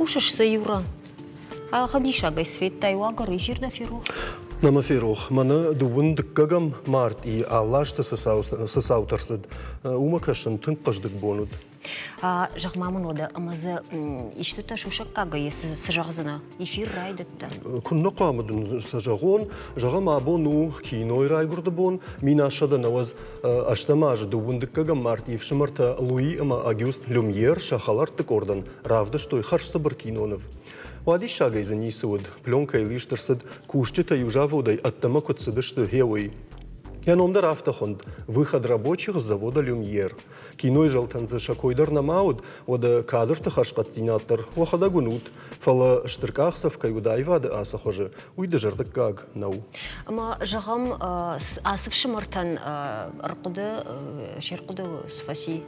кушаешь юра. А хабдиша гайсвет тайвага рыжир да фиро. Нама фирох, мана дуун дыккагам март и аллашты сысаутарсыд. Умакашын тынқаждык бонуд. Жағмамын ода, амазы иштіта шушак кага есі сыжағзына эфир райдытта. Күнна қамыдын сажағон, жағам абону киной райгурды бон, мин ашадан аваз аштамажы дуун дыккагам март евшымарта Луи ама Агюст Люмьер шахалартык ордан, равды штой харшсы бір кинонов. Вади шага из нисуд, пленка и лиштерсад, куштита южаводай оттама котсыдышты хевой. Я номдар автохонд, выход рабочих с завода Люмьер. Киной жалтанзы шакойдар намауд, ода кадрты хашкаттинаттар, вахада гунут, фала штыркахсов каюдайвады асахожы, уйды жардык гаг нау. Ама жағам асып шымыртан ырқыды, шерқыды сфаси.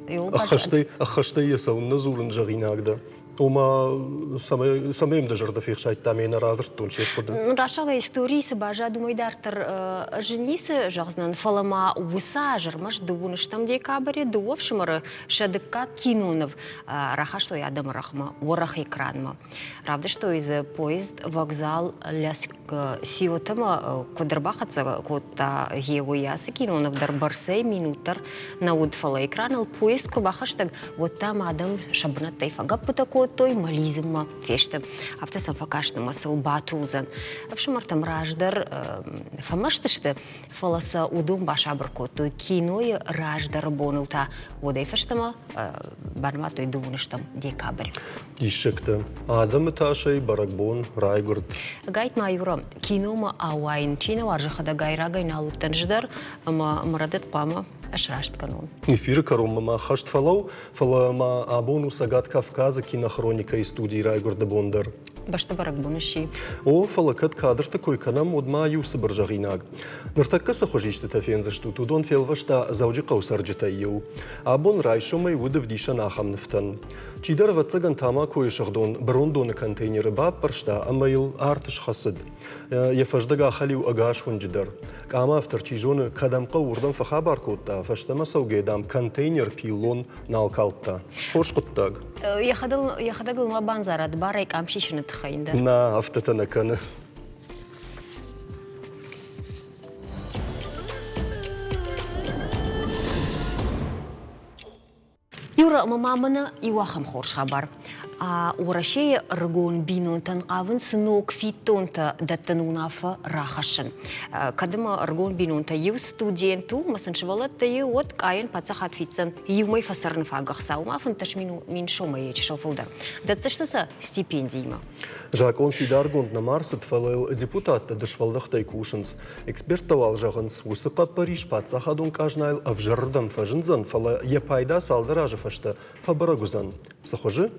Ахаштай есауынна зурын жағинагда. Ома самым да жырда фихшайт тамена разырттун шерқыды. Рашага историясы бажа думайдартыр женисі жағзынан фалама уыса жырмаш дуыныштам декабре дуовшымыры шадыкка кинонов раха что я дам рахма ворах экранма. Правда, что из поезд вокзал ляск сиотама квадрбахаца кота его ясы кинонов дар барсей минутар на удфала экранал поезд курбахаштаг вот там адам шабнат тайфага путако той мализма феште автосам факашны масыл батулзан апшымартам раждар фамаштышты фаласа удум башабыр котой киной раждар бонылта одай фештама барма той дуныштам декабрь Ишекте адамы ташай баракбон райгурд гайт майура кинома ауайн чина варжахада гайрагай налыптан ждар ама марадет пама ашрашт канон. Эфир каромма хашт фалау, фалама абону сагат Кавказа кинохроника и студии Райгорда Бондар. Башта барак бонущий. О, фалакат кадр такой канам одма юсы баржагинаг. Нартакка сахожишты тафенза что тудон фелвашта зауджи каусарджита ю. Абон райшомай выдав диша нахам нефтан. Чидар вацаган тама кое шахдон брондон контейнеры баб паршта амаил артыш хасыд. Яфаждага халиу агаш хунджидар. Кама авторчижоны кадамка урдан фахабар котта фаштама саугедам контейнер пилон налкалтта. Хош коттаг. Я ходил на банзарат барайк амшишины тхайнда. На автотанаканы. Юра мамамына иуахам хорш хабар. Урашея ргон бинонтан аван сынок фитонта даттанунафа рахашын. Кадыма ргон бинонта ю студенту масаншывалатта ю от кайын пацахат фитсан юмай фасарны фагахса умафын таш мин шома ечешал фулдар. Датсаштаса стипендийма. Жакон Фидаргонд на Марсет фалел депутатта дышвалдахтай кушынс. Экспертовал жағынс усықат Париж пацахадун кажнайл авжырдам фажынзан фала епайда салдаражы фашта фабарагузан. Сахожы?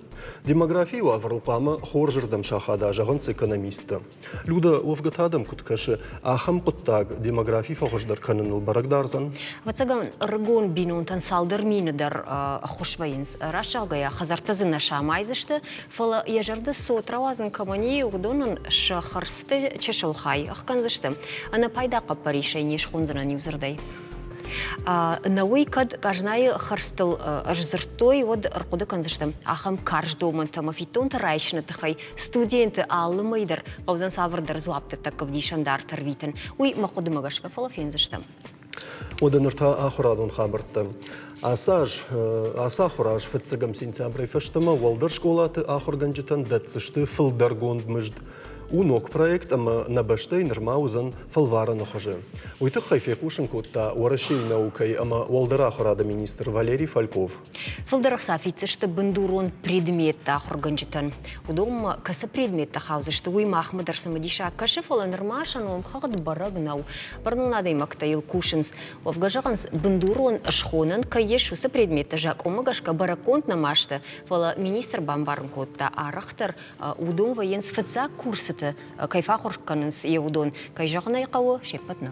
Демографию авралпама хоржырдам шахада жағынс экономиста. Люда овгатадам куткашы ахам куттаг демографии фахождар каныныл барагдарзан. Вацаган ргон бинонтан салдар миныдар хошвайынс. Рашагая хазартазына шамайзышты фала ежарды сотравазын камани угдонын шахарсты чешылхай ахканзышты. Ана пайда каппаришай нешхунзана нюзырдай. Науи кад кажнай харстыл ажзыртой од арқуды канзышты. Ахам карждомын тамафитон тарайшыны тахай студенты алымайдар қаузан савырдар зуапты таков дишандар тарвитін. Уй мақуды магашка фалафензышты. Оданырта ахурадун хабыртты. Аса хураж фетцегам сентябрь фештама валдар школаты ахурганжитан датсышты фылдаргонд мыжд. Унок проект ама набаштей нырмаузан фалвара нахожи. Уйты хайфе кушын котта уарашей наукай ама валдара хурада министр Валерий Фальков. Фалдарах сафицышты бандурон предметта ахурганжитан. Удом каса предметта хаузышты уй махмадар самадиша каши фала нырмашан омхагад барагнау. Барнунадай мактаил кушынс. Вавгажаганс бандурон ашхонан каеш уса предметта жак омагашка бараконт намашты. Фала министр бамбарн котта арахтар удом воен сфаца курсы кайфахур канынс еудон кайжағына иқауы шеппатна.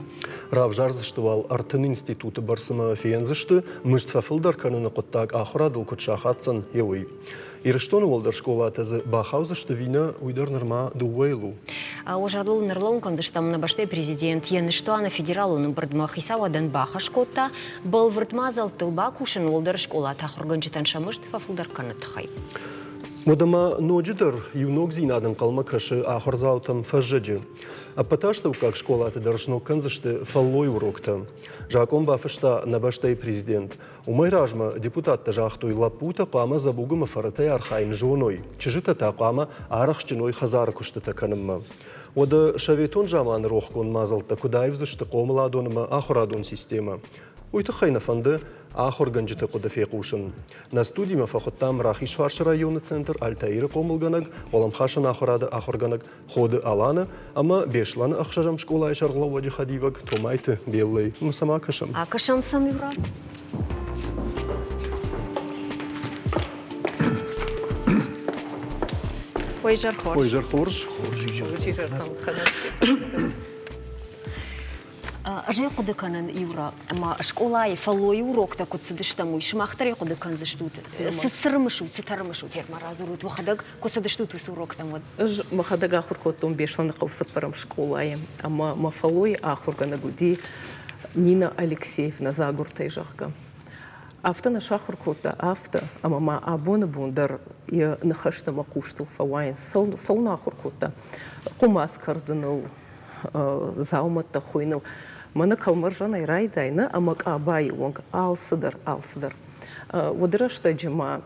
Равжарзыштывал артын институты барсыма фиензышты мыштфафылдар каныны қоттаг ахурадыл кутшахатсан еуй. Ирыштоны олдар школа атазы бахаузышты вина уйдар нырма дувейлу. Ожарлыл нырлон канзыштам на баште президент еныштуана федералуны бұрдма хисавадан баха шкотта был вұртмазал тылба кушын олдар школа тахурганчытан шамышты фафылдар канытхай. ودما نوجدر يونوك زينادن قلما كش آخر زاوتم فججي. أبتاشتو как школа درشنو كنزشت فاللوي وروكتا. جاكم بافشتا نباشتاي президент. ومي راجما депутат تجاختوي لابوتا قاما زبوغم فرتاي أرخاين جونوي. چجتا تا قاما آرخشتنوي خزار كشتتا كنما. ودا شاويتون جامان روحكون مازلتا كدايفزشت قوملا دونما آخرادون سيستема. ويتخينا فنده آخر گنجته قد فيقوشن. نستودي ما فخدتام راخيش فارش رايون центр Альтаир قوملغنگ ولم خاشن آخر گنگ خود آلانه اما بيشلان أخشجم شكولا يشرغلا وجه خديوك تومايت بيلي مسما كشم. كشم سميرا. ويجر خورج. ويجر خورج. أجي قد كان يورا أما شكولا يفلوي وروك تكود سدشتمو يشمختري قد كان زشتوت سترمشوت ير مرازورut وخدق كسدشتوت وسوروك تمود. ما خدق آخر كوتهم بيشلون قوس برم شكولاي أما ما فلوي آخر كنا جودي نينا أليكسيевна زاغورتي جاكا. أفتنا شاخر كوتا أفتا أما ما أبون بوندر ينخشت ما قوشتل فواين صلنا آخر كوتا قماس كردنل زاومت تخوينل مانا كالمرجانا يرايداينا أما كأباي وانك آلصدر ودرشتا جما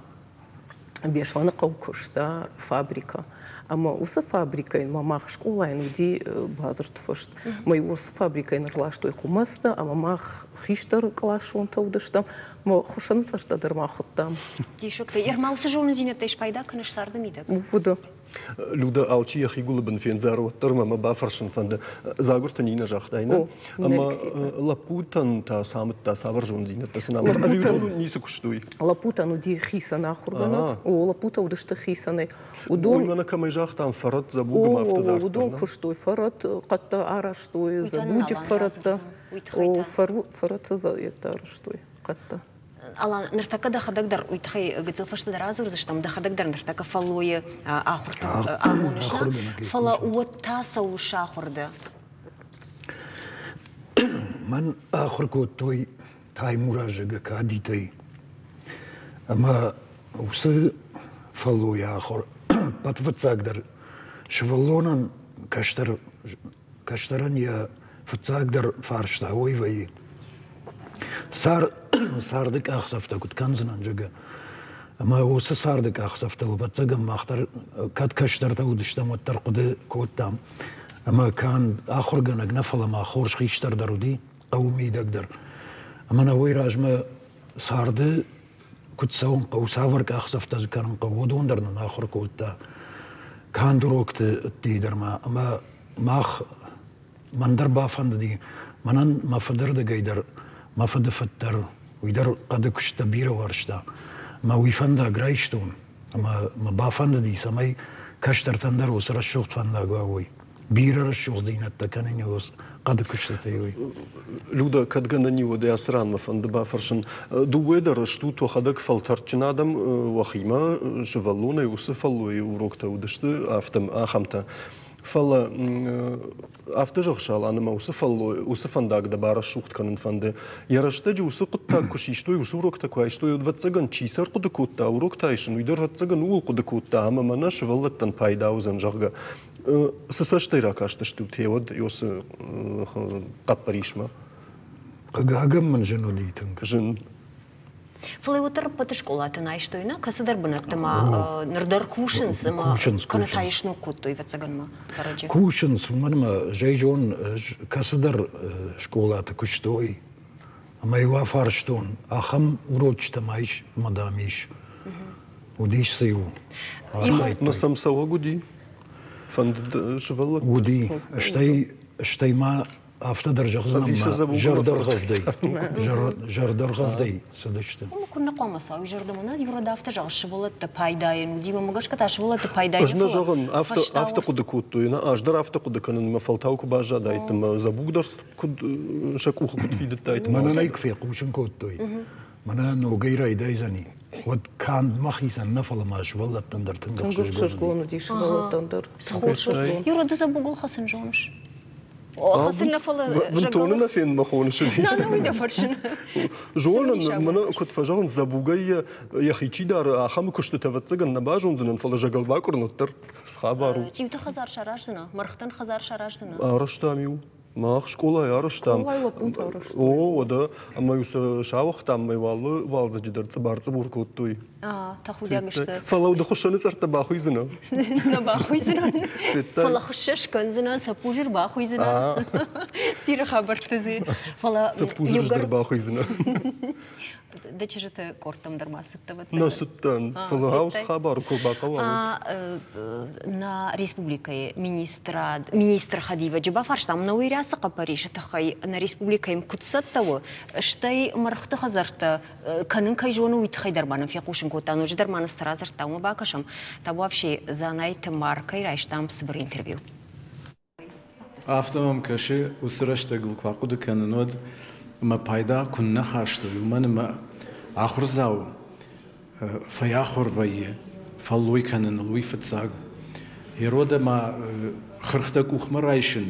بيشوانا قوكوشتا فابريكا أما وصا فابريكا ما ماخ شكولاين ودي بازر تفشت ما يوص فابريكا نرلاشتو يقومستا أما ماخ خيشتر كلاشون تودشتا ما خوشان صرتا در ما خطام تيشوكتا يرمال سجون زينة تيش بايدا كنش ساردا ميدك ودا لودا أوتشي يخي قول بن فين زارو ترما ما بافرشن فند زاغورتا نينا جاختاينا أما لابوتان تا سامت تا سابرجون زينة تسنا أبيون نيسكوشتوي لابوتان ودي خيسانا خربانا ولابوتا ودشتا خيسانا ودون كما جاختان فرط زبوغ ما افتدار ودون كشتوي فرط قد عرشتوي زبوجي فرط فرط زايتارشتوي قد الله نرتكى ده خدك در ويتخي قد فشت درازور زشتم ده خدك در نرتكى فلوي آخر آمونشنا فلا وتاسو شاخر ده من آخر كوتوي تاي مراجعة كاديتي أما وصل فلوي آخر بتفتزاق در شفلونا كشترن يا فتزاق در فارشتا هوي وي ساردك أخسفتا كنت كنزنا نجا أما هو ساردك أخسفتا وبتزاقم أختر كاد كشترتا ودشتا مترقد كوتام أما كان آخر جنگ نفلا ما خورش خيشتر درودي قومي دقدر أما نوي راجما سارد كنت سوون قو سافرك أخسفتا ذكرن قودون درنا آخر كوتا كان دروكت تيدر ما أما ماخ من در بافند دي منن ما فدر دقيدر ما فد فتر ويدر قد كشت بيرا ورشتا ما ويفندا غرايشتون أما ما بافند دي سماي كشتر تندر وسر الشوخت فندا قوي بيرا الشوخ زينة تكنين يوس قد كشت تيوي لودا كد غنني ودي أسران ما فند بافرشن دو ويدر شتوت وخدك فلترچن آدم وخيمة شفلونا يوسف الله وروكتا ودشت أفتم آخمتا فلا أفتجر شال أنا ما وصفن داغ دبارة شوخت كنن فنده يرشتج وسقط كشيشتوي وسورك تكويشتوي ودفتزجن تشيسر قد كوتا وروك تايشن ويدر فتزجن ول قد كوتا أما مناش ولتن بايدا وزنجرجا سسشتي راكاشتشتو تيود يوس قبريشما قاعم من جنو ديتنك جن فلي وتر بتشكولا تنايشتوينا كسدر بنتما نردر كوشنز ما كنا تايشنو كوتو يفتزجن ما فرجي كوشنز منما جاي جون كسدر شكولات كشتوي أما يوافرشتون أخم وروتش تمايش مداميش وديش سيو نسم سوا قدي فند شفلك ودي اشتي ما أفتدر جغزنا جردر غفدي سدشت كنا قوم ساوي جردمنا يورد أفتجع الشغلات تبايداين ودي ما مجاش كتا شغلات تبايداين أجنا جغن أفتقد كوتو ينا أجدر أفتقد كان مفلتاو كباجا دايتم زبوق درس كد شكوخ كد في دايتم ما أنا يكفي قوشن كوتوي ما أنا نو غير يدايزني ود كان مخيسن نفل ماش والله تندر تنقل شغلون ودي شغلات تندر يورد زبوق الخسن جونش خاصنا فلا بنتوننا فين ما خون شدي لا نوي دفرشن جوانا من كنت فجأة زبوجي يا أخي تشيدار خام كشت تفتزن نباجون زنن فلا جعل باكر نطر خبرو تيوت خزار شراجنا مرختن خزار شراجنا رشتاميو ما شكولا يا رشتام Школа лапунта рашта. о да أما يوسف شاوخ تام ما والله جدار تبار تبور كوتوي تاخذ ياقشت فلو دخشنا صرت باخوي زنا نباخوي زنا فلا خشش كان زنا سبوجر باخوي زنا بير خبرت زي فلا سبوجر جدار باخوي زنا да че те кортам дърма съттава на суттан фала хаус хабар ко бакала на республика е министр Хадива Джабафар там на уиряса Париж тахай на республика им кутсаттава штай мархта хазарта канын кай жону уитхай дърмана фи кушин котано же дърмана стразарта ма бакашам та вообще за найт марка и райштам сбр интервю автомам каши усрашта глукваку деканнод ما بايدا كنا خاشتو يومن ما آخر زاو فياخر ويه فالوي كانن الوي فتزاغ هيرودا ما خرختا كوخ مرايشن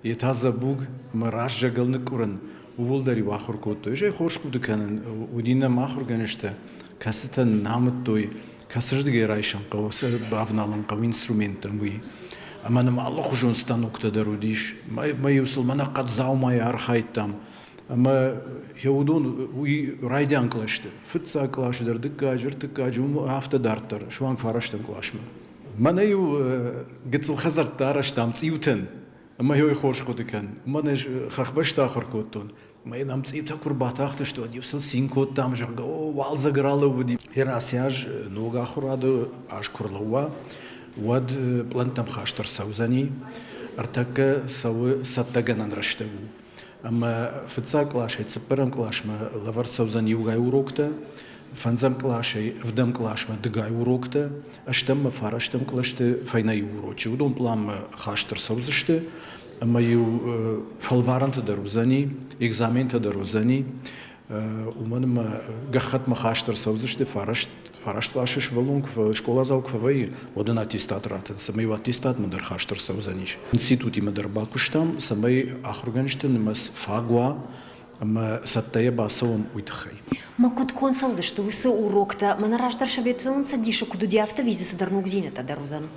يتازا بوغ مراش جاقل نكورن وولداري واخر كوتو يجي خورش كودو كانن ودينا ما آخر غنشتا كاستا نامتوي كاسرجدگي رايشن قوس بافنالن قو انسترومنتن وي اما نما الله خجون ستانوكتا دروديش ما يوصل منا قد زاو ما يارخايتام أما يهودون وي رايدان كلاشته فتسا كلاش در دكاجر تكاجر هفته دارتر شوان فارشتن كلاشما ما نيو قتل خزر تارش تام تيوتن أما هو يخورش كودكن ما نج خخبش تاخر كوتون ما ينام تيبتا كربات أختش تو ديوسل سين كوت تام جرجا والز جرالو ودي هراسياج نوغا خرادو أشكر لوا ود بلنتم خاشتر سوزني ارتك سو ستجنن رشتو أما فتسا كلاشي تسبرم كلاش ما لفرت سوزن يوغاي وروكتا فنزم كلاشي فدم كلاش ما دغاي وروكتا أشتم ما فارشتم كلاشت فينا يوروچي ودون بلام خاشتر سوزشت أما يو فالوارنت دروزني إكزامين تدروزني ومن ما جخت ما خاشتر سوزشت فارشت كلاشش ولونك في شكولا زاوك فوي ودن اتستات راتن سمي اتستات مدر خاشتر سوزنيش انستيتوتي مدر باكوشتام سمي اخرغنشتن مس فاغوا اما ستايا باسوم ويتخي ما كنت كون سوزشت وس урокта ما нараждар шабетон садиша куду диафта визе садарнук зинета дарузан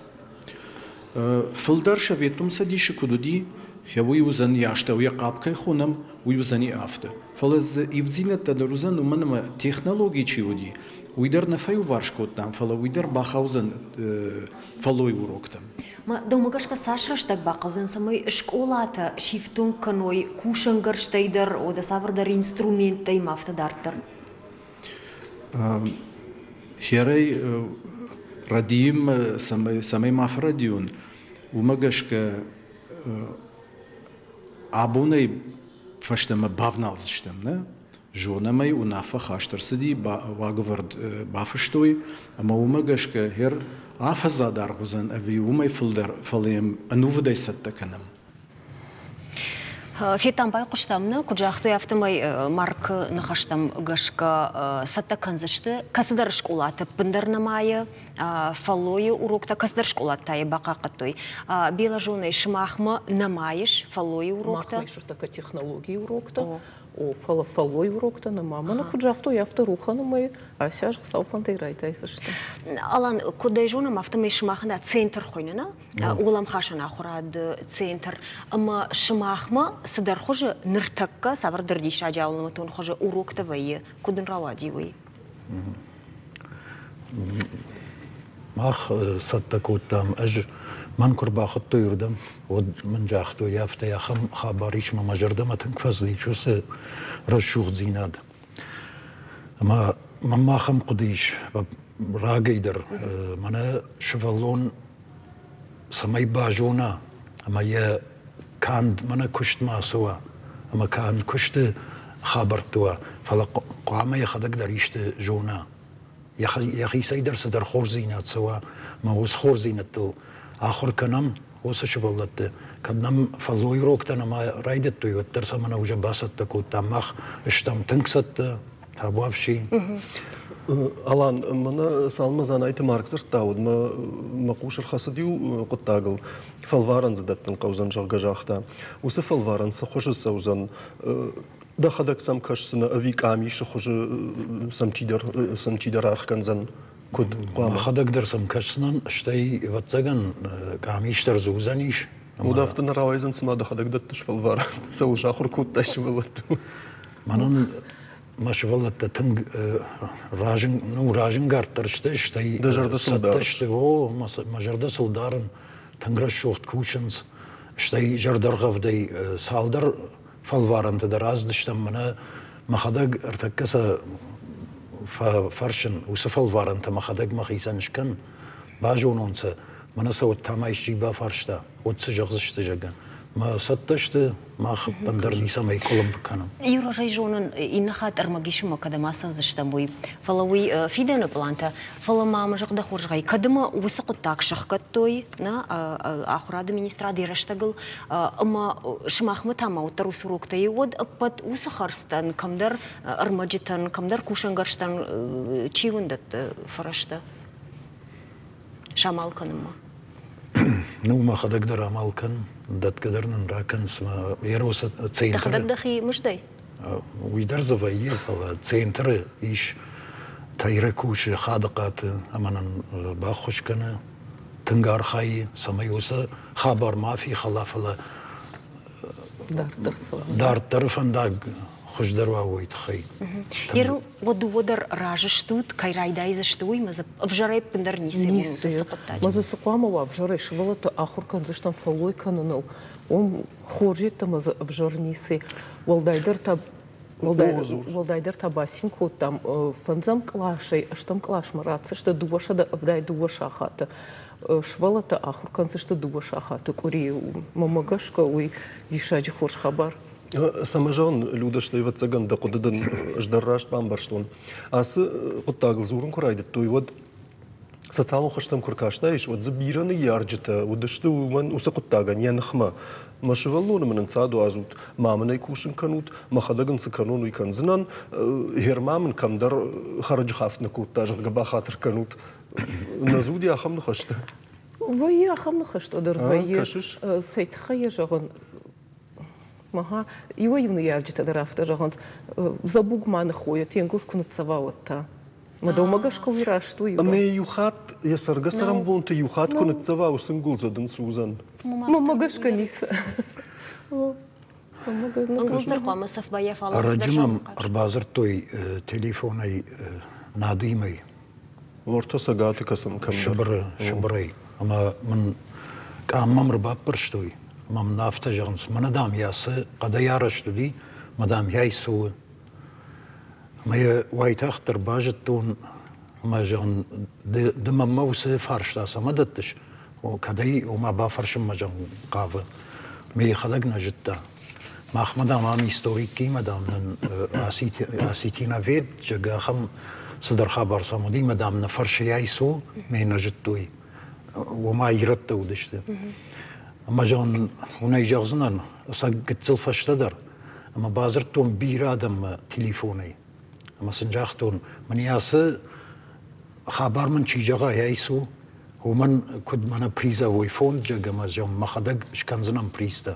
فلدر شبيتم سديش كودودي هوي وزن ياشتا ويا قابكاي خونم ويوزني افتا فلز يفزينة تدروزن ومنما تكنولوجي تشيودي ويدر نفايو варшкоттам фала уйдер бахаузен фалой уроктам ما دومагашка сашраштак бахаузен самой школата шифтун каной кушангерштейдер ода саврдар инструмент тайм автодартер херей радиим самой мафрадион умагашка абоней фаштама бавналзштам не جونمي ونافا خاشتر سدي واغورد بافشتوي اما ومغشك هير افزا دارغزن افي ومي فلدر فليم انوفداي ستكنم في тамбай куштамны кужахты автомай марк нахаштам гашка саттаканзышты касыдар школаты пындарнамайы фаллойы урокта касыдар школаттай бакакатой бела жоны шмахма намайыш фаллойы урокта махмайшыр така технологии урокта о фаллой урокта на мама на кужахто я вторуха на мой а сяж сауфантай райтайсышты алан кудай жонам автомай шмахна центр хойнына улам хашана хурад центр ама шмахма садар хоже ныртакка савар дырдиша жаулымы тон хоже урокта вайы кудын равади вай ماخ ستكوتام أج من كربا خطو يردم ود من جاختو يافتا يا خم خبريش ما مجردم تنكفزلي شو س رشوخ زيناد ما خم قديش راقيدر منا شفلون سمي باجونا اما يا كان منا كشت ما سوا اما كان كشت خبرتوا فلا قامه يخدق يشت جونا يا اخي سيدر صدر خورزينات سوا ما هو خورزينت آخر کنم واسه شبالت کنم فلوی روکتن ما رایدت توی ترسم من اوج باست کو تمخ اشتم تنکست هبابشی Алан, мана салма занайты маркзыр тауд, ма кушар хасадиу куттагыл фалваран задаттын каузан жага жахта. Усы фалваран сахожы саузан да хадак сам кашсына авиками шахожы самчидар архканзан куд куама. хадак дерсам кашсынан штай ватсаган камиштер зузаниш. Удафтын равайзан сма да хадак даттыш фалваран. Сау жахур куттайшы вылат. Манын машвалатта тынг ражин гарттаршты штай Дажарда сылдар. сатташты о мажарда сылдарын тынгра шохт кушынс штай жардаргавдай салдар фалваранты да раздыштам мана махадаг артаккаса фаршын усы фалваранты махадаг махисанышкан бажононса мана сауат тамайши ба фаршта отсы жагзышты жаган ма сатташты мах бандар нисамай колым канам. Юра райжонын инахат армагишума кадама савзыштам буй. Фалауи фидена планта фалама жагда хоржгай кадама усы куттак шахкаттой на ахура администрады раштагыл ама шмахмы тама утар усурукта йод апат усы харстан камдар армаджитан камдар кушангарштан чивындат фарашта. Шамал каныма. Ну махадаг дар амалкан дат кадарнан ракан сма яроса центр. Дахадак дахи муждай. Уйдар завайе фала центр иш тайра куш хадaqat аманан бахушкана тынгар хай самайоса хабар мафи халафала дар тарфандаг хуждарва ойт хай. Еру водар ражыштут кайрайдай заштуй маза обжарай пендар нисы. Маза сукамова обжарай швалата ахуркан заштан фалой кананал. Он хоржит маза обжар нисы. Валдайдер табасин кот там фанзам клашей, штам клаш маратся, что дуаша да вдай дуаша хата. Швалата ахуркан зашта дуаша хата. Кури мамагашка уй дишаджи хорш хабар. Самажан людаштай ватсаган да кудыдан ждарраш бамбарштон. Асы куттагыл зурун курайдыт той вот социалын хоштам куркаштайш вот забираны ярджыта удашты уман уса куттаган янхма. Машываллоны менен цаду азут мамынай кушын канут, махадагын сыканону икан зынан хермамын камдар хараджы хафтны куттажын габа хатыр канут. Назуди ахамны хошты. Вайе ахамны хошты одар вайе. Кашыш? Сайтхая жағын Маха, его юный ярджита драфта жаганд забуг маны ходят, янгус кунцаваута. Мадомагашка вира что его. Аме юхат я саргасарам бонты юхат кунцавау сынгул задан сузан. Мамагашка ниса. Ангуздар қамасов бая фалат Раджимам арбазар той телефонай надимай. Орта сагаты касам камдар. Шабрай. Ама мен камам рбап перштой. Мам нафта жагнс манадам ясы када ярыштуди мадам яйсу мая вайтахтер бажеттун ма жагн де мамаусы фаршта самадаттыш о кадай о ма ба фаршым мажан кавы мей хадагна житта махмадам ам историки мадам аситина вед жага хам صدر خبر صمودي مدام نفرش يايسو مي نجتوي وما يرتو دشته اما جان هنا يجازنن سقت سلفشتدر اما بازرتون بير ادم تليفوني اما سنجاختون من ياس خبر من چيجا يايسو ومن كد من بريزا ويفون جا ما جام مخدق شكنزنم بريستا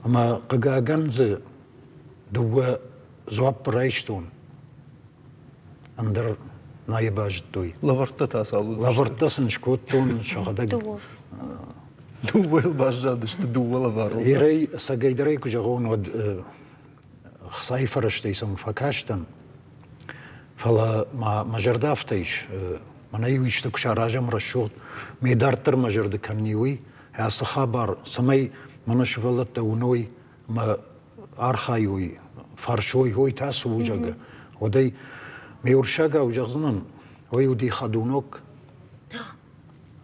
اما قاغانز دو زواب رايشتون اندر نايباجتوي Лаварта тасалу. لافرتسن شكوتون شغدق Дуэл бажадыш, ты дуэла вару. يري ساقيدري كجاغون ود خصايفرش تيسم فكاشتن فلا ما جردافتيش ما نيويش تكشا راجم رشوت ميدارتر ما جرد كنيوي ها صخابار سمي منش ولت ونوي ما ارخايوي فرشوي هوي تاسو وجاغا ودي ميورشاغا وجغزنن هوي ودي خدونوك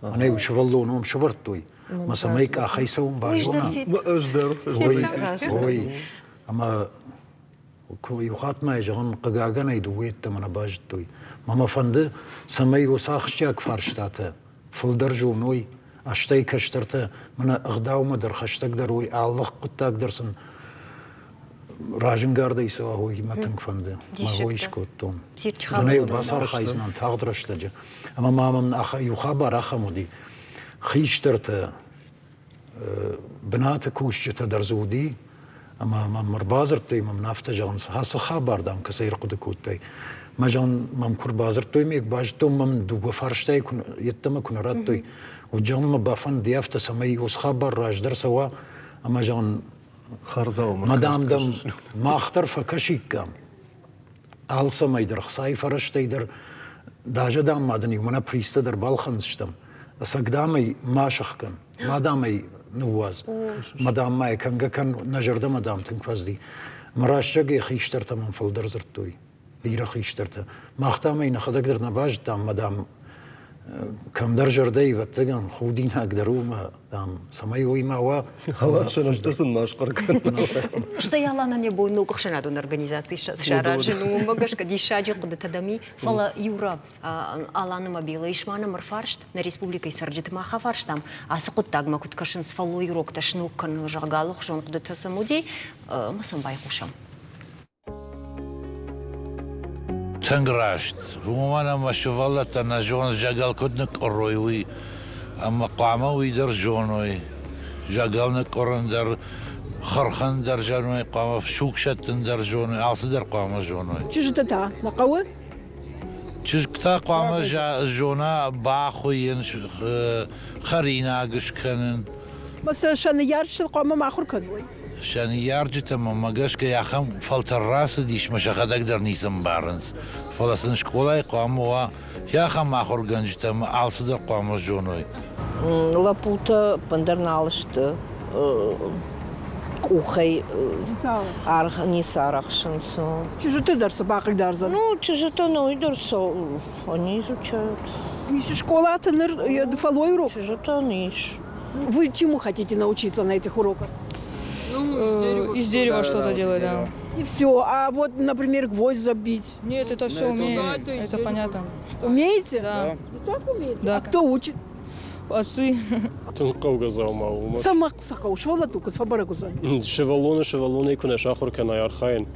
انا وشفلونهم شبرتوي ما سميك اخيسون باجونا أجدر. وي اما كوي وخات ما يجون قاغانا يدويت تمنا باجتوي ماما فند سمي وساخشاك فرشتاته فلدرجو نوي اشتي كشترته من اغداو مدر خشتك دروي الله قد تقدرسن Ражингарда исава хой матанг фанды. Магойш коттон. Зунай басар хайзнан тагдрашдаджа. Ама мамам аха юхабар аха муди. Хиштерта بنات کوش تا در زودی اما من بازرت توی من نفته جانس هست خبر دام کسی رقد کوتی ما جان من کور بازرت توی میک باج تو من دو بفرشته کن یتم کن رد توی و جان ما بافن دیافت سمی وس خبر راج در سوا اما جان خرزة مدام دم ما اختر فکشی کم آل سمی در خسای فرشته در داجه دام مدنی منا پریسته در بالخنزشتم اسقدامي ما شخكن مادامي نواز مدام ما كان نجرده مدام تنفذدي مراشجي خيشترت من فلدر زرتوي بيرا خيشترت ما اختامي نخدك در نباج دام مدام كم درجر دي وتزغن خودين اقدروا ما دام سمايوي ما وا هلا شنو تسن ناشقر كان Что я лана не бой ну кохшена до организации шара жену могаш кади шаджи куда тадами фала юра алана мобила ишмана марфаршт на республика сарджит маха фарштам а сакут тагма кут кашин с фало юрок ташну кан жагалох жон куда тасамуди масам бай кушам تنقراشت وأنا ما شفلت أنا جون جاقل كدنك قروي أما قاموي در جونوي جاقلنك قرندر خرخندر جونوي قام شوك شتن در جونوي عاص در قام جونوي تجدتها نقوى چیز کتا قام جونا باخوين خرينا قش كنن بس عشان يارش القوامة مع آخر كدوي شان يارجت ما قش كي يخم فلتر راس ديش مش أقدر أقدر نيسم بارنس فلسن شكولا قاموا يخم آخر جنجت ما عاص در قام جونوي Лапута пандерналышты ухай арханисарахшинсу. Чужие дарсы бақы дарзан. Ну, чужие ну идурсо, они изучают. Миша школа тенер дефалой урок. Чужие ниш. Вы чему хотите научиться на этих уроках? Из дерева что-то делать, да. И все. А вот, например, гвоздь забить. Нет, это все умею, это понятно. Умеете? Да. И так умеете? Да. А кто учит? Отцы. تنقوق زاوما وما Сама сахау, швала только с фабаракузан. شوالونه يكون آخر كنا يرخين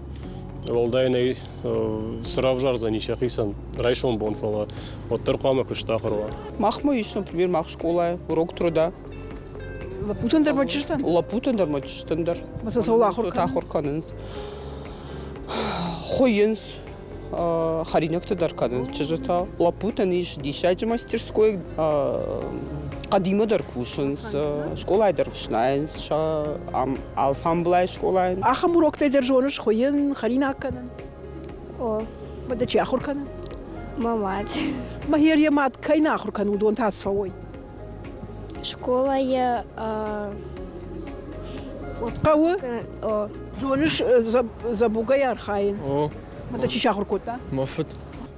والديني سراف جارزاني شخيصا رايشون بون فلا والترقى ما كشت آخروا Махма еще, например, мах школа, урок труда. Лапутан дармачиштан. Лапутан дармачтандар. Масасаула ахуркан. Ахурканынс. Хойынс. Харинакта дарканын. Чижата. Лапутан иш дишайджи мастерской. Qadima dar kushens, школа dar vschneins, alfamblai школа. Ахам урок те держоныш, хоен, харина акканын. О, Мада чи ахурканын? мамат. Махер ямат кайна ахуркан удон тасфавой. Школа я... Вот кавы, О, жоныш забугай архаин. أو Мада чи ахуркота? مفت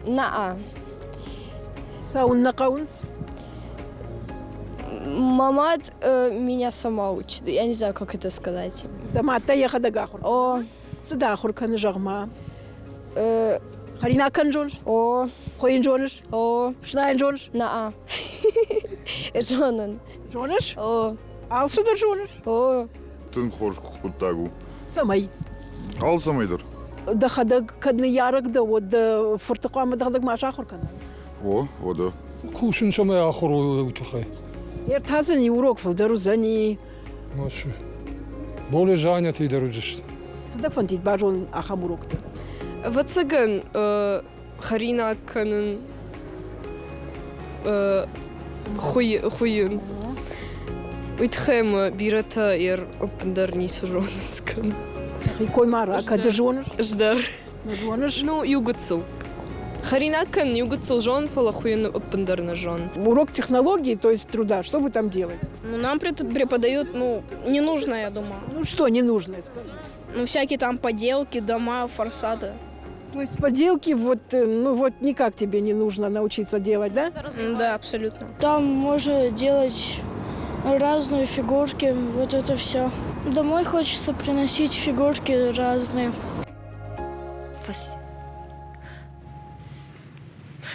на Саун накаунс. Мамат меня сама учит. Я не знаю, как это сказать. Да мата яха да гахур. О, Сада ахуркан жагма. э, Харина аккан жонш. о, Хоен жоныш. о, Шнайн жонш. на Жонан. Жоныш. О, Алсу да жоныш. о, Тын хорш куттагу. Самай. Ал самайдыр. Да хадаг кадны ярак да вот да фортақама да хадаг маша ахуркан. О, ода. كوشن شما آخر وتخي Ер тазани урок фалдару зани. ماشي более занятый дорожишь Сада фантит бажон ахам урок. Вацаган Харина Канын Хуйын. Уитхэм бирата ер опендар нисужонскан. Кой мара, када жоныш. Ждар. Жоныш. Ну, югуцел. Харина Кан югуцел жон фала хуйын опендар на жон. Урок технологии, то есть труда. Что вы там делаете? Ну, нам преподают, ну, ненужное, я думаю. Ну что ненужное, скажи. Ну, всякие там поделки, дома, фасады. То есть поделки вот, ну вот никак тебе не нужно научиться делать, да? Да, абсолютно. Там можно делать разные фигурки, вот это все. Домой хочется приносить фигурки разные.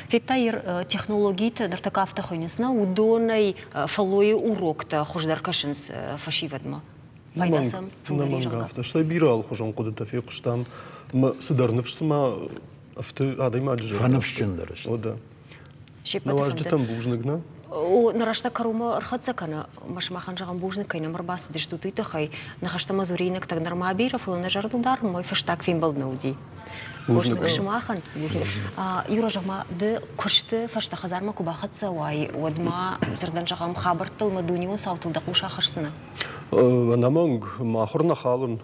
Фитайр технологиите дартака автохойнесна удонай фалой урокта хождар кашенс фашивадма. Пайдасым фундали жағға. Намангафта. Штай бирал хожон кудыта фиқштам. Сыдарнывшсыма авты адайма джи. Ханавшчындарыш. Ода. Шепет Наважды там бужнигна. О, нарашта карума рхатсакана, машмахан жаган бужны кайна марбас дештутуйта хай, нахашта мазуринок так нормабира, фулана жартудар, мой фаштак фимбалнауди. Бужны шмахан. Юра жагма де куршты фашта хазарма кубахатса вай, одма зердан жагам хабартыл мадунион саутылда куша харсына. Наманг махурна халун.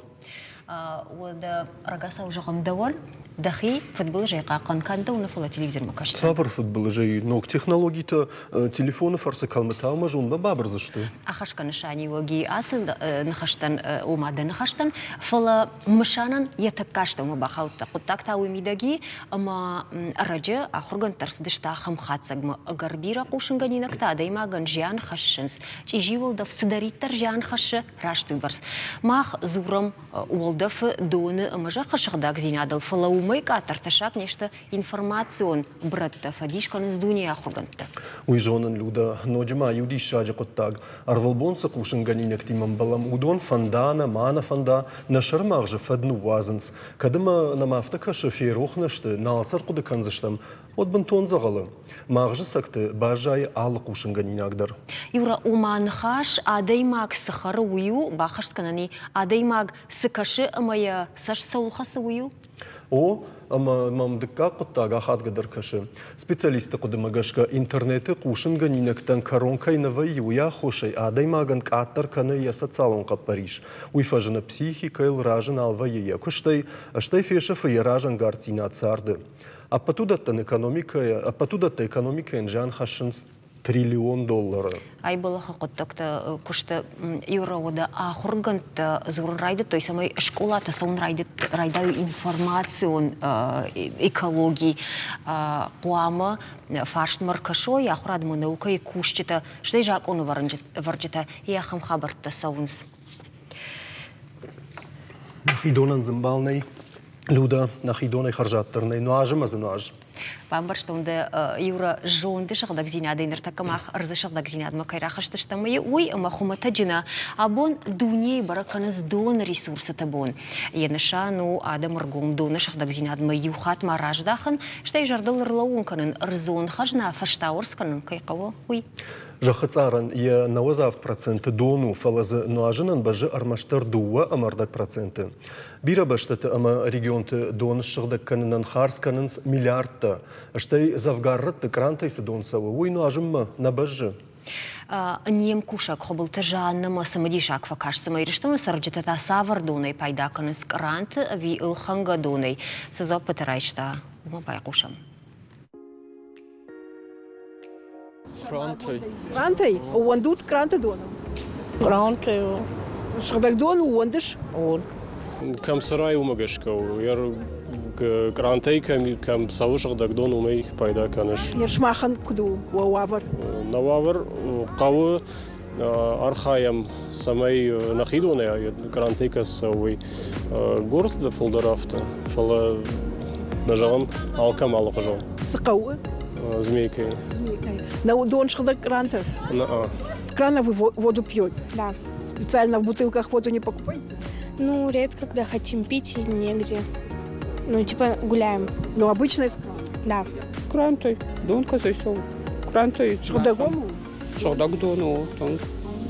Ода рагаса ужагам давал. Дахи футбол жайqa qanqanda uni фола телевизор макашта. Савар футбол жай, но технологии-то телефоны фарсы калмата мажун бабар за что? Ахашкан шани воги асыл нахаштан умада нахаштан фола мшанан ятакашта ума бахалта кутакта уимидаги ама раджа ахурган тарсдышта хамхатсагма гарбира кушинганинакта даймаган жан хашшинс чиживол да сидариттар жан хашш раштыбарс мах зурам улдав доны амажа хашгдаг зинадал фола умайка тарташак нешта информацион братта фадишкан из дуния ахурганта. Уйжонан люда ноджма юди шаджа коттаг арвалбонса кушинганинак тимам балам удон фандана мана фанда на шармах же фадну вазенс кадыма намафтака шоферохнашты налсар куды канзыштам от бантон загалы мағжы сакты бажай алы кушинганинагдар. Юра уманхаш адаймаг сахары ую бахаштканани адаймаг сыкашы амая саш саулхасы ую. О, ама мамдыкка коттага хатгадыр кашы. Специалисты кудымагашка интернеты кушинганинактан коронкай навай уя хошай адаймаган каттар каны я социалон Париж. Уйфажына психика ил ражын алва ея куштай, аштай фешафа я ражан гартина царды. А потудаттан экономика инжан хашынс $1 триллион. Ай балаха коттакта кушта юрода ахурганта зурун райды, той самой школата саун райдаю информацион экологии куама фаршт маркашой ахурадму наука и кушчита штай жак ону варджита яхам хабарта саунс. Нахидонан зимбалней люда нахидоней харжаттерней нуажым азы нуаж. Памбарштонда юра жонды шагдак зинады нертакамах арзы шагдак зинад макайрахашты штамы ой махумата джина абон дуне бараканыз дон ресурсы табон еныша ну адам аргом дон шагдак зинад ма юхат мараждахан штай жардал рлаунканын рзон хажна фаштаурсканын кайқаво ой. Жахацаран я навазав проценты дону фалазы нуажынан бажы армаштар дуа амардак проценты. Бира баштаты ама регионты доны шагдак канынан харсканын миллиардта. Штай завгаррытты крантайсы донсавы. Ой нуажымма на бажы. Нем кушак хобылты жаннама самадишак факашсы майриштымы сарджитата савар донай пайдаканыз крант ви илханга донай. Сазоп патарайшта. Ума пайкушам. Крантай. Крантай? Уандут кранта доном. Крантай. Шагдак дон уандыш? Он. Кам сарай умагашкау. Яр крантай кам савушак дагдон умей пайда канаш. Ершмахан куду уавар. Нававар кавы архаям самай нахидоне крантай касауи город да фолдарафта. Фала нажалам алкам алкажал. Сыкауы? Змейкой. На дон шагдак кранта? Крана вы воду пьете? Да. Специально в бутылках воду не покупаете? Ну, редко, когда хотим пить и негде. Ну, типа гуляем. Ну, обычно из крана? Да. Крантай. Дон казайсов. Крантай. Шагдагому? Шагдак дону.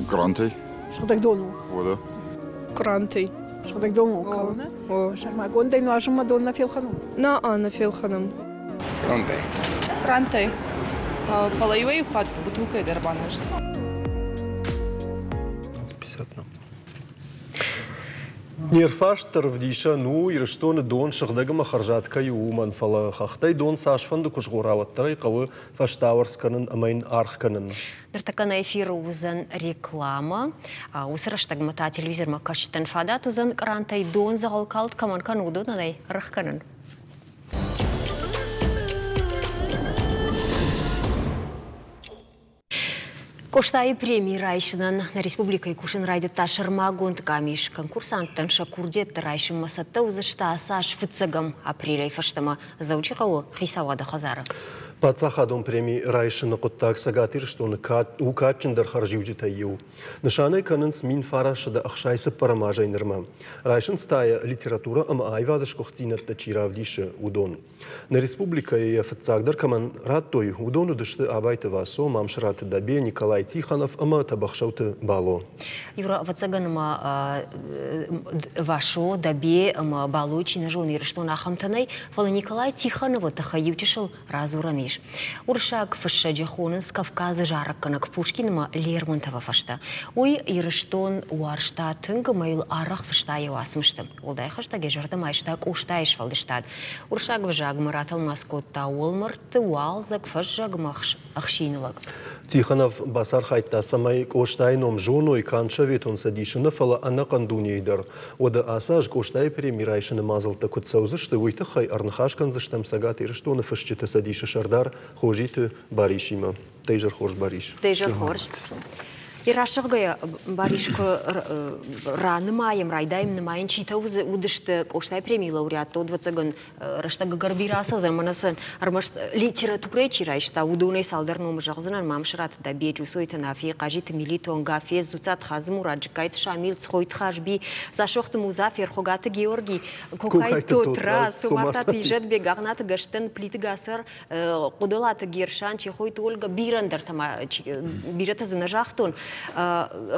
Крантай. Шагдак дону? Вода. Крантай. Шагдак дону кална? Шармак. Ондай ну ажыма дон на фелхану? На фелханом. Крантай. Крантай. Фалайвей ухат бутылкой дербанаш. 50 нам. Нерфаштар в диша ну и что на дон шагдагама харжатка юман фала хахтай дон сашфанды кушгураваттарай кавы фаштауэрсканын амайн архканын. Дартакана эфир узан реклама. Усыраштагмата телевизор макаштан фадат узан крантай дон загалкалт каманкан удонанай рахканын. Коштай премии райшынан на республика Икушин райдет ташарма гонт гамиш. Конкурсанттан шакурдет райшын масатта узышта асаш фыцагам апреля фаштама заучикау хисавада хазара. Пацахадом премии райшын қоттақ сағатыр, что у катчындар харживжи тайю. Нышаны канынс мин фарашыда ақшайсы парамажай нырма. Райшын стая литература ама айвадыш қоқтинатта чиравдиші удон. На республика и офицагдар каман рад той удону дышты абайты васо, мамшыраты дабе Николай Тихонов ама табақшауты бало. Юра, вацаганама вашо дабе ама бало чинажон ирштон ахамтанай, фала Николай Тихонова тахаютишыл разураниш. Уршак фашаджи хонынс Кавказы жаракканак Пушкинма Лермонтова фашта. Ой ирштон уарштатын гамайл арах фашта явасмышты. Олдай хаштаге жардам айштак уштайш фалдыштад. Уршак вжаг маратал маскотта олмарты уалзак фашжаг ахшинылак. Тихонов басар хайтта самай коштайном жоной канчавит он садишина фала анакандунейдар. Ода асаж коштай премирайшина мазалта кутсаузы, что уйта хай арнахашкан заштам сагат ирштона фашчита садиша шардар хожиты баришима. Тейжер хош бариш. Тейжер хош. Ирашыгая баришко раны маем райдаем на маен чита удышты коштай премии лауреат то 20 гон раштага гарбираса заманасын армаш литература чирайшта удуной салдарном жагзынан мамшрат да бежу сойта нафи кажит милитон гафе зуцат хазму раджкайт шамил цхойт хажби зашохт музафер хогат Георгий кокайт тот раз сумартат ижет бегагнат гаштен плит гасар кудалат гершан чехойт Ольга бирандер тама бирата занажахтон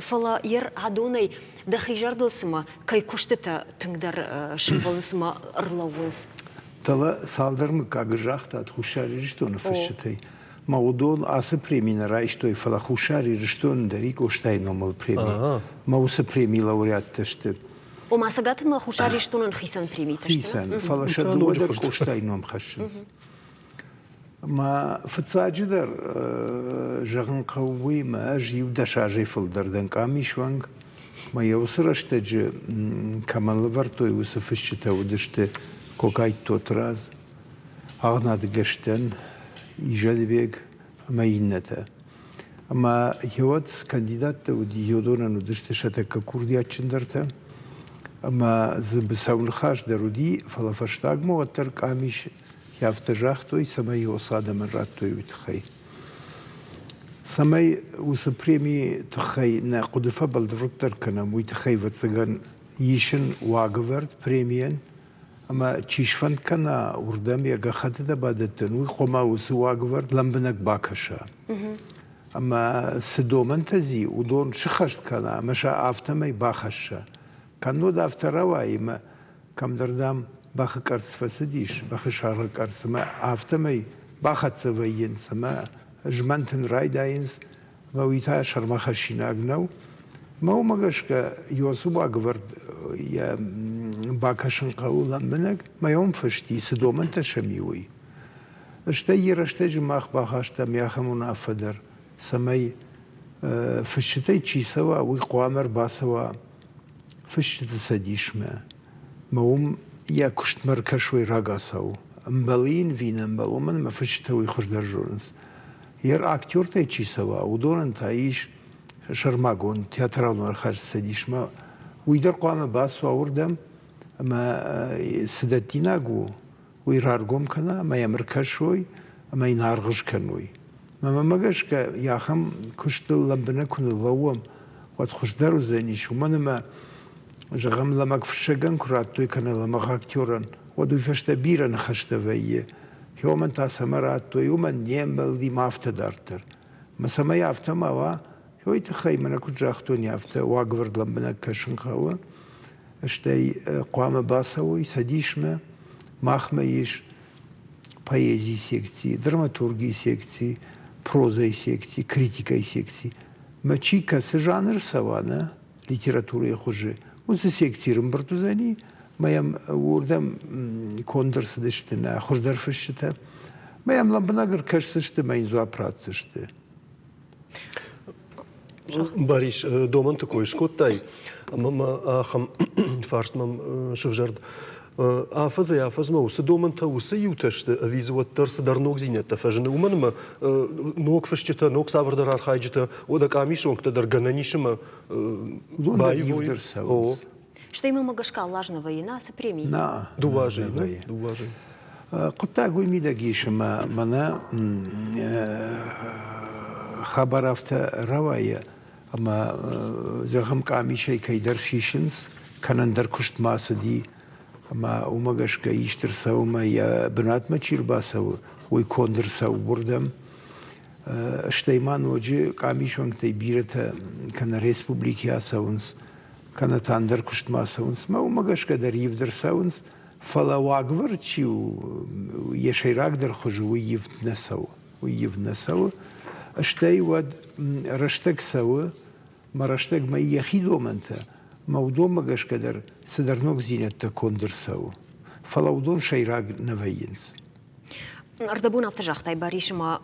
фала ер адонай да хижардылсыма кай куштыта тыңдар шымбалысыма ырлауыз. Тала салдармы кагыжахта от хушари риштона фашчатай. Маудон асы премина райштой фала хушари риштон дари коштай номал премии. Маусы премии лауреат ташты. О масагатыма хушари риштонын хисан премии ташты. Хисан. Фала шадуада коштай ном хашын. ما فتساجدر جغن قوي ما أجي ودشاجي فلدر دن كاميشوانغ ما يوصرشتج كمال ورتو يوسفشتا ودشت كوكايت توتراز أغنى دقشتن يجالي بيك ما ينتا أما يواد كانديدات ودي يودونا ودشت شتا ككورديات چندرتا أما زبساون خاش درودي فلا فشتاق موتر كاميش يافتجاخ توي سماي وصادة مرات توي وتخي سماي وسبريمي تخي ناقود فبل درتر كنا موي تخي وتسجن يشن واغورد بريميان اما تشيشفن كنا وردم يا خدت بعدتن وقما وسواغورد لمبنك باكشا اما سدومن تزي ودون شخشت كنا مشا افتمي باخشا كانو دافترواي ما كم دردام باخ كارس فسديش باخ شارع كارس ما أفتمي باخت سويين سما جمانتن رايداينز ما ويتا شرما خشيناغنو ما هو مغش ك يوسوا غورد يا باكشن قولا منك ما يوم فشتي سدومن تشميوي اشتي رشتج ماخ باخشتا مياخمون افدر سمي فشتي تشي سوا ويقوامر باسوا فشت سديش ما هم يا كشت مركشوي راغاساو مبالين فينا مبالومن ما فشتوي خوش درجونس ير اكتور تايشي سوا ودون تايش شرماغون تياترالون الخارج سديشما ويدر قام باس وردم ما سدتيناغو ويرارغوم كنا ما يمركشوي ما ينارغش كنوي ما ماغش ك يا خم كشت لمبنا كن لوم وتخش درو زينيش ومنما جغم لما كفشجن كراتوي كان لما أكتورن ودو فشتا بيرن خشتا ويه يوم أنت سمراتو يوم نيمل دي مافت دارتر ما سما يافتا ما وا يوي تخي منا كجاختون يافتا واغورد لما كشن خوا اشتي قوام باسوي سديشما ماخما يش поэзии секции, драматургии секции, прозой секции, критикой секции. Мачика с жанр савана литературы хуже. وز سيكتير مبرتوزاني ما يم وردم كوندرس دشتنا خردر فشتا ما يم لمبناغر كشسشت ما ينزوا براتسشت Бариш, доман такой шкоттай, мама хам фарст мам шевжард. Афаза я фазма усы доман та усы юташт визуат тарс дар ног зинета фажны уманма ног фашчета ног савардар архайджета ода камишонг та дар гананишма بايفودر ساوس Что ему магашка лажного и нас премии? На. Дуважи, дуважи. قلت أقول ميداقيش ما منا خبر أفتا رواية أما زغم كامي شيء كيدر شيشنس كان در كشت ماسدي أما وماقش كيشتر سو ما يا بنات ما تشيل باسو ويكوندر سو بردم اشتيمان وجه كامي شون تيبيرته كان ريسبوبليكيا سونس كان تاندر كشت ما سونس ما وماقش كدر يفدر سونس فلا واقفر تشيو يشيراك در خجو ويفدنا سو اشتي ود رشتك سوا ما رشتك ما يخيدو منتا موضوع ماقش كدر سدرنوك زينة تكوندر سوا فلاودون شيراك نفينس Ардабун автожахтай баришма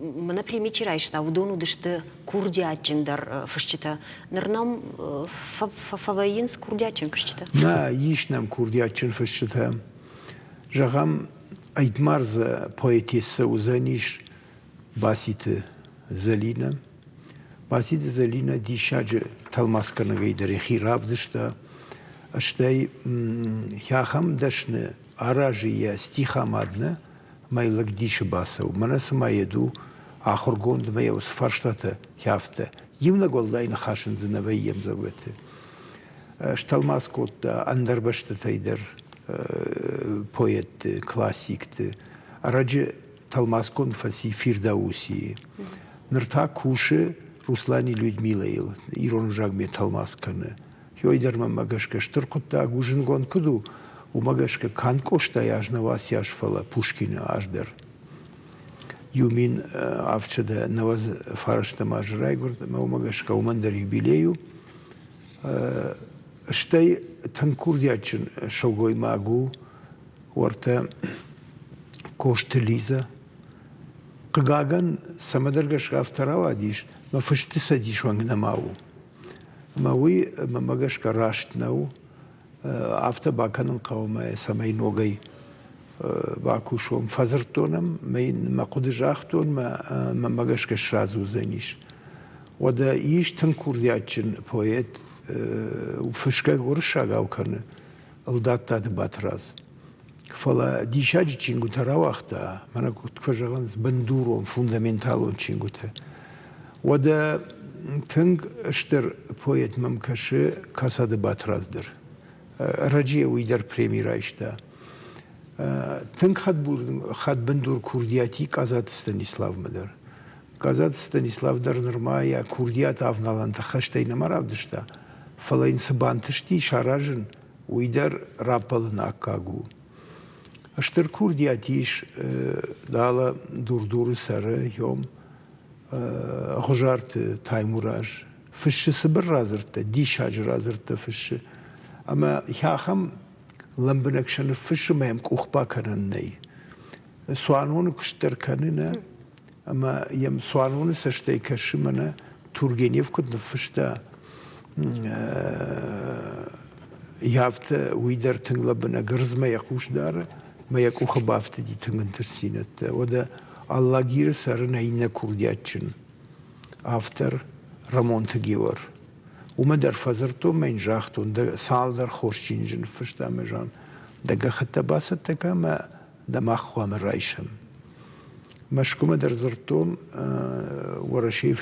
мына примечи райшта удону дышты курдячиндар фашчита нырнам фаваинс курдячин фашчита на ишнам курдячин фашчита жагам айтмарза поэтесса узаниш баситы залина дишаджи талмаскана гайдары хираб дышта аштай яхам дашны аражия стихамадна مايلك ديش باسو منا سما يدو آخر قوند ما يوس فرشتة يافته يمنا قول داين خاشن زنبي يمزوته شتال ماسكوت أندر بشتة يدر بويت كلاسيك رجع تال ماسكون فسي فيرداوسي نرتا كوشة روسلاني لودميليل إيرون جاغمي تال ماسكنا يو يدر ما ماقش كشترقط تاقوجن قون كدو وماقشك كان كوشتا ياجنا واسياش فلا بوشكين اشدر يومين عفشدا نواز فارشتا ماجراي قرد ما وماقشك ومندر يبيليو اشتاي تنكور دياتشن شوغوي ماغو ورتا كوشت ليزا قاقان سمدرقش افتراوا ديش ما فشتسا ديش وانغنا ماو ماوي ما ماقشك راشتناو أفتا باكانن قوما سماي نوغي باكوشوم فازرتونم ما قدش أختون ما ماقش كشرازو زينيش ودا إيش تنكور دياتشن بويت وفشكا غورشا غاو كان الدات تاد باتراز فلا ديشاج چينغو تراو أختا مانا كنت كفجغانز بندورون فوندامنتالون چينغو تا ودا تنگ اشتر بويت ممكش كاسا دي باتراز در رجيه ويدر بريمي رايشتا تنك خد بندور كردياتي كازات ستانيسلاف مدر كازات ستانيسلاف در نرمايا كرديات افنالان تخشتي نمر ابدشتا فلاين سبانتشتي شاراجن ويدر رابلن اكاغو اشتر كردياتيش دالا دور سر يوم غجارت تايموراج فش سبر رازرت دي شاج رازرت فش أما ياخم لمبنكشن فش ما يمك أخبا كنني سوانون كشتر كننا أما يم سوانون سشتي كشمنا تورجينيف كنت نفشتا يافت ويدر تنغلبنا غرز ما يقوش دار ما يقوخ بافت دي تنغنترسينت ودا الله غير سرنا إنا كردياتشن أفتر رامون تجيور وما در فزرتو من جاختون ده سال در خوشچینجن فشتا مجان دقا خطا باست تکا ما دماغ خوام رایشم مشکوم در زرتون ورشي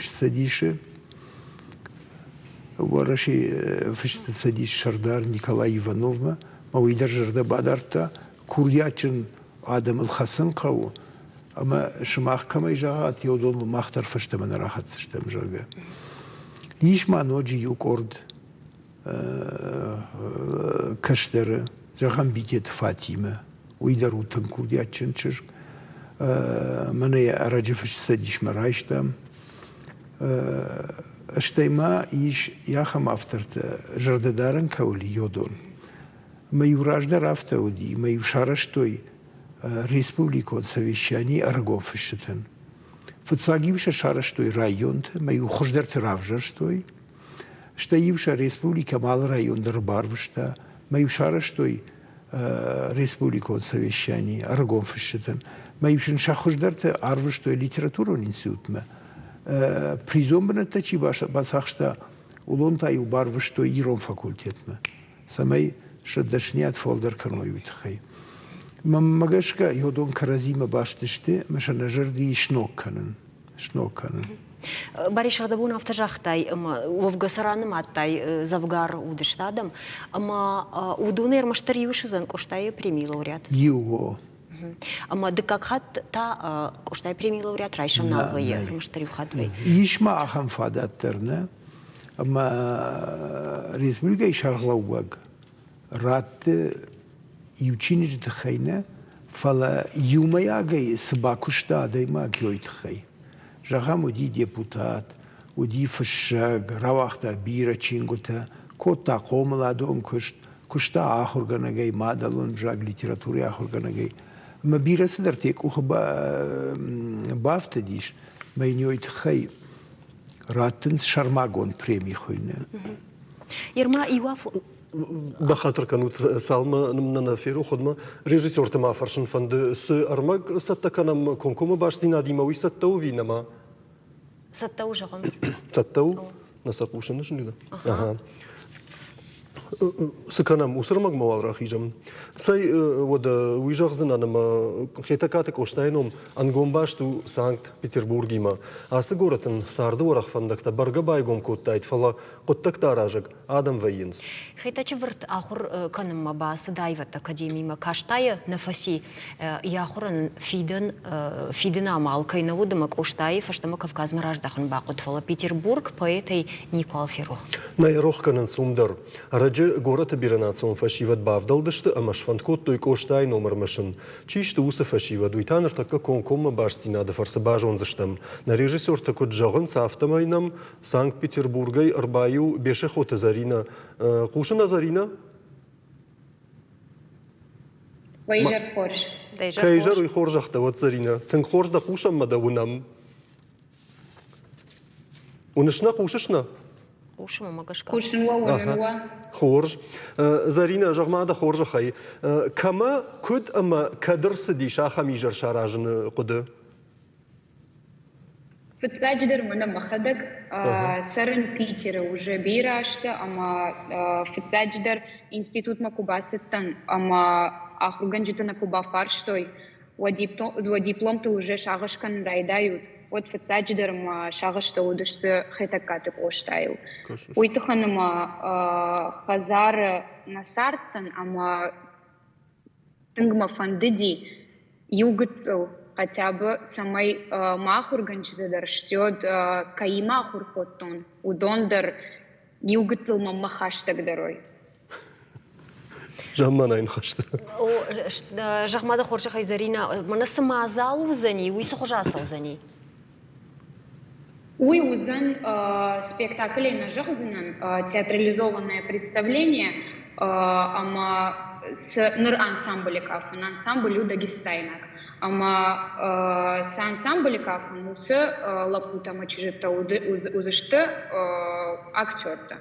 فشت سديش شردار نيكولاي إيفانوفما ما ويدر جرده بادرتا كوردياتشن آدم الخسن قو أما شماخ كما يجاهات يودون ماختر فشتا من راحت سشتا مجاقا يش ما نوجي يوكورد كشتر زغم بيتيت فاتيمة ويدرو تنكور دياتشن تشرك من رجفش سديش مرايشتام اشتيما يش ياخم افترت جرددارن كولي يودون ما يوراجدر افتودي ما يوشارشتوي республикон совещаний арагон фишетен. Фцагивша шараштой район, мою хождер травжаштой, штаивша республика мал район дербарвшта, мою шараштой республикон совещаний арагон фишетен. Маю шинша хождер те арвштой литературон институтме. Призомбна тачи басахшта улонтай убарвштой ирон факультетме. Самай шадашнят фолдер карноют хай. Магашка йодон каразима баштышты, машана жарды шнок канын. Баришада бун автожахтай, вовгасараны маттай завгар удыштадам, ама удунер маштар юшузан коштай премии лауреат. Его. Ама дыкакхат та коштай премии лауреат райшам налвае, маштар юхатвай. Ишма ахам фадаттерне, ама республика ишарглауаг. Рат ючиниш дхайна, фала юмаягай сбакушта дайма гёйтхай. Жагам уди депутат, уди фшаг, равахта бира чингута, кота комладом кушта ахурганагай, мадалун жаг литературе ахурганагай. Ма бира сидартек ухба бафтадиш, майнёйт хай раттын шармагон премии хойне. Ирма Иуаф بخاطر كانوا سالمة نمنا فيرو خدمة ريجيسور تما فرشن فند س أرمج ستا كانم كونكوم باشتي نادي موي ستو فينما ستو جغمس ستو نسقوش نشنو ده سكانم وسرمج موال راخيجم ساي ود ويجغزن أنا ما خيتكاتك أشتاينهم أنقوم باشتو سانكت بيتربورغي ما أستغورتن ساردو ورخ فندك تبرج بايقوم كوتايت فلا قطك تاراجك آدم وينس خيتاچ ورت آخر كانم ما باس دايفت أكاديمي ما كاشتاي نفسي ياخرن فيدن أعمال كي نودمك أشتاي فشتما كفكاز مراج دخن باقود فلا بيتربورغ поэтей Никол Ферух. نايروخ كانن سومدر رجع غورت بيرناتسون فشيفت بافدلدشت أمش فندكوت توي كوشتاي نومر مشن چيش توس فشيفت دويتانر تكا كونكوم باشتينا دفرس باجون زشتم نريجيسور تكوت جغن سافتماينم سانكت بيتربورغي أربايو بيشخو تزارينا قوشنا زارينا ويجر خورج كيجر ويخورج اختوات زارينا تنخورج دا قوشم مدونم ونشنا قوششنا قوشم ماقشكا قوشن ونوا خورج زارينا جغما دا خورج خي كما كد اما كدرس دي شاخه ميجر شاراجن قد في التاجدر من مخدك سرن بيتر уже بيراشتا اما في التاجدر انستيتوت مكوباستن اما اخرجنجتنا كوبا فارشتوي وديبلом ты уже шагышкан райдают вот في التاجدر ما шагышта удышты хетакатык оштайыл уйтыханыма хазар насартан ама тынгма фандыди югыцыл хотя бы самой махурганчыдыр штёд каимахур хоттон удондыр югыцыл махаштагдырой جمعنا إن خشت. أو جمعنا خورج خيزرينا من سما زال وزني ويسخجا سوزني. Уйузан спектакль на жахзанан театрализованное представление ама с ныр ансамбль кафан ансамбль у Дагестайнак ама с ансамбль кафан мусы лапута мачижета узышты актерта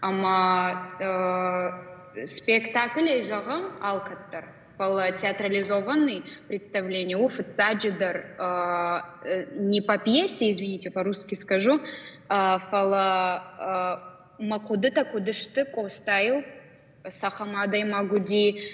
ама спектакль жагам алкаттар пал театрализованный представление у фацаджидер не по пьесе, извините, по-русски скажу, фала макудыта кудышты костайл сахамадай магуди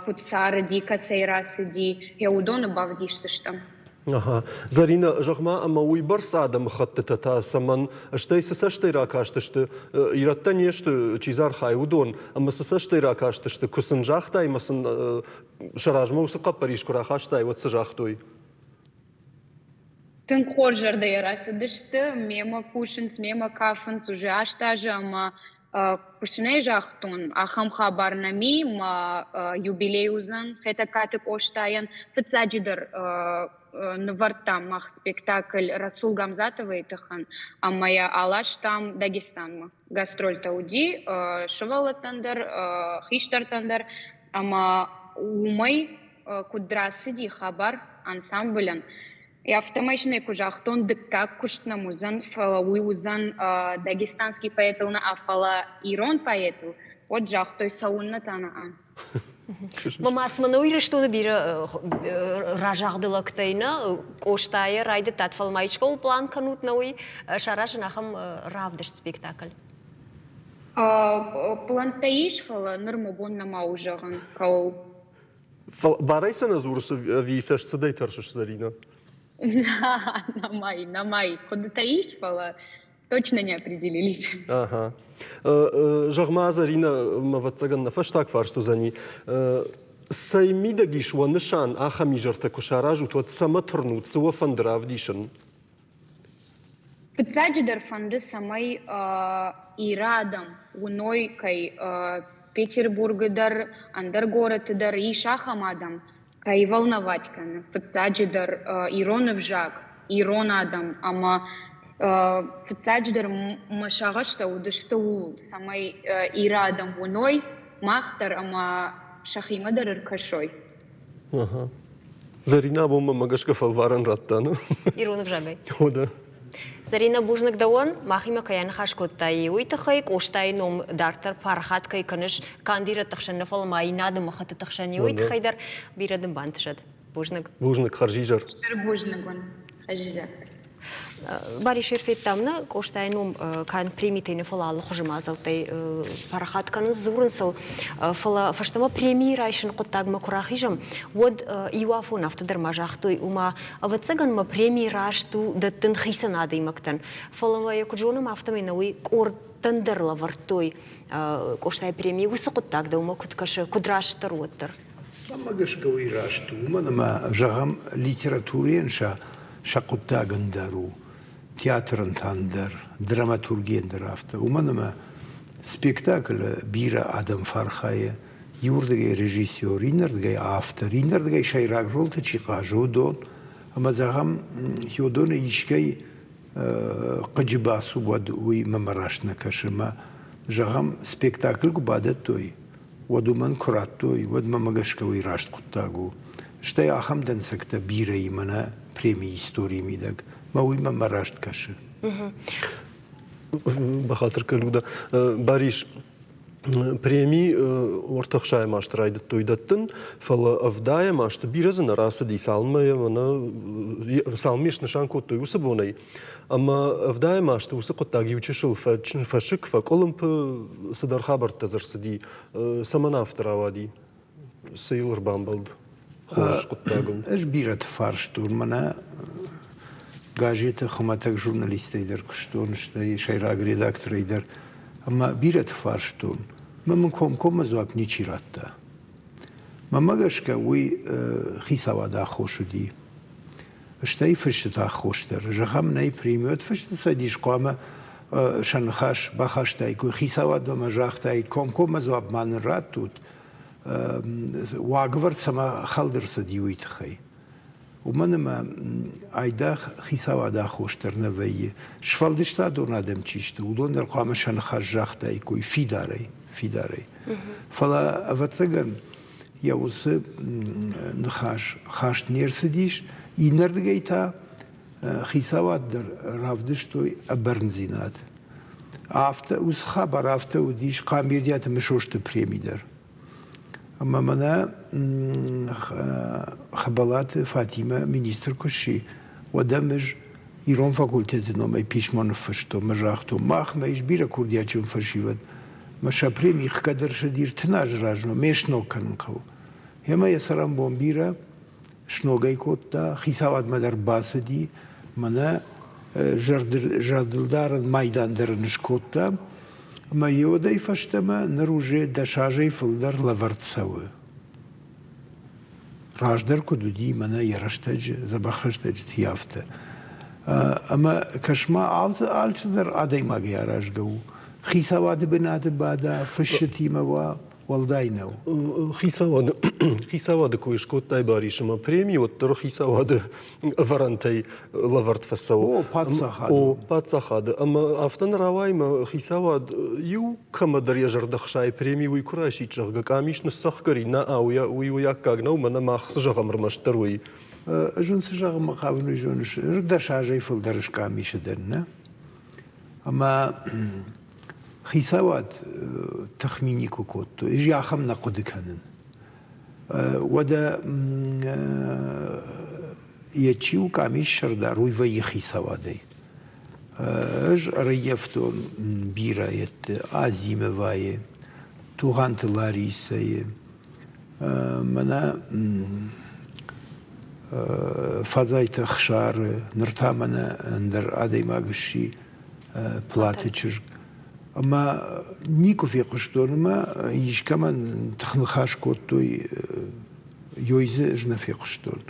куцарди касейрасиди яудоны бавдишсыштам. Ага. Зарина жахма ама уйбар садам хаттата та саман штей саштай ракаштышты иратта нешты чизар хайудон ама саштай ракаштышты кусын жахтай масын шаражма усықа париж курахаштай вот сажахтой. Тын хоржарда ярасыдышты мема кушынс мема кафынс уже аштажы ама кушынай жахтон ахам хабарнами ма юбилей узан хетакатык оштаян фыцаджидыр Навартам мах спектакль Расул Гамзатовой тахан, а моя алаш там Дагестан гастроль тауди, шевала тандер, хиштар тандер, ама умай кудрасиди хабар ансамблян. И автоматичный кужахтон дыкка куштна музан фалауи узан дагестанский поэт на афала ирон поэту, вот жахтой саунна тана. Мама смануйры что на бира ражахдылактайна коштая райды татфалмайчкол план канут науи шарашынахам равдыш спектакль. План таиш фала нормобон на маужаган каол. Барайса на зурс висаш цедай тершиш Зарина. На май. Куда таишь, фала, точно не определились. Ага. Жагма Зарина маватсаган нафаштак фаршту зани. Саймида гишва нишан аха мижарта кушаражу тот саматрнут сува фандрав дишан. Пцаджидер фанды самой ирадам уной кай Петербургдар, Андергороддар и Шахамадам, кай волноватькан. Пцаджидер Иронов жак, Иронадам, ама пцаджидер машагашта удышту самой ирадам уной махтар, ама Шахимадар иркашой. Ага. Зарина бомба магашка фалваран раттану. Иронов жагай. Ода. Зарина бужник даон, махима каян хашкоттай, уйтахай, коштай ном дартар пархат кай каныш кандира тахшан фал майнады махаты тахшани уйтахайдар бирадым бантшад. Бужник. Бужник харжижар. Бужник он харжижар. Бари шерфет тамна коштай ном кан примитейны фал аллах жмазалтай пархат кан зурнсал фала фаштама премии райшин коттагма курахижам. Вот иуафон автодар мажахтой ума авацаган ма премии рашту даттын хисанады мактан. Фалама якуджоном автоминауи кортандерла вартой коштай премии высокоттаг да ума куткаша кудраштар оттар. Магашковый рашту ума нама жагам литературенша шакуттаган театрын тандыр, драматургиен драфта. Уманама спектакль бира адам фархая, юрдыгай режиссер, инардыгай автор, инардыгай шайрак ролта чиқа жодон, ама загам хиодоны ишкай қаджибасу бад уй мамарашна кашыма, жагам спектакль губадат той, вадуман курат той, вад мамагашкавый рашт куттагу. Штай ахамдан сакта бира имана премии истории мидаг. Мауима марашт каши. Бахатыр калуда. Бариш премии ортахшай маштрайды тойдаттын, фала авдая машты биразын арасы дей салмая, салмеш нышан коттой усы бонай. Ама авдая машты усы коттаги учишыл фашик, факолымп садар хабарта зарсыди, саман авторавади, сейлыр бамбалд. Хош коттагыл. Эш бират фарш турмана, газета хоматак журналистейдер кштон, штай шайраг редакторейдер, ама бират фарш турм. Мамын ком зуап ничиратта. Мамагашка уй хисавада хошуди. Штай фыштата хоштер. Жахам най премиот фыштата диш кома шанхаш бахаштай ку хисавада мажахтай ком зуап манрат тут. Вагвард сама халдерса диуитхай. Уманама айдах хисавада хоштер навее. Швалдишта донадем чишта. Удонер кома шанхаш жахтай ку фидарей. Фала авацаган яусы хаш нерсидиш и нардгайта хисаваддер равдыштой абернзинат. Авто уз хабар авто удиш камирдят мешошты премидер. Ама мана хабалат Фатима министр куши. Вадамж Ирон факультет номай пишмон фашто мажахто махмаиш бира курдячим фашиват. Маша премии хкадерша дир тнаж ражно мешно канкау. Хема я сарам бомбира шногай котта хисавад мадар басади мана жардылдаран майдандернш котта ма йодай фаштама наруже дашажай фылдар лавартсавы. Раждар кудуди мана яраштадж забахраштадж тияфта. Ама кашма алчдар адай маги яражгау. خیسواد بناد بادا فشتی موا والداینو. خیسواد کویش کوتای باریشم پرمی و تر خیسواد ورانتی لورد فسو. او پات سخاد. اما افتن روای ما خیسواد یو کم دریا جردخشای پرمی وی کرایشی چرگ کامیش نسخ کری نه آویا وی کاغنو من ماخس جغم رمشتر وی. جون سجغم مقابل جونش ردشاجی فل درش کامیش دن. اما خیسواد تخمینی کوکوتو اجی آخم نقد کنن ودا یچیو کامیش شردار روی وی خیسوادی اج ریفتون بیرایت عظیم وای تو هانت لاریسه منە فازای خشار نرتا منە در ئادەی ماگشی پڵاتە چرک ئەمە نیک و فێ قشتۆنمە هیچکەمە تخنخاش کۆتۆی یۆیزە ژنە فێ قشتۆن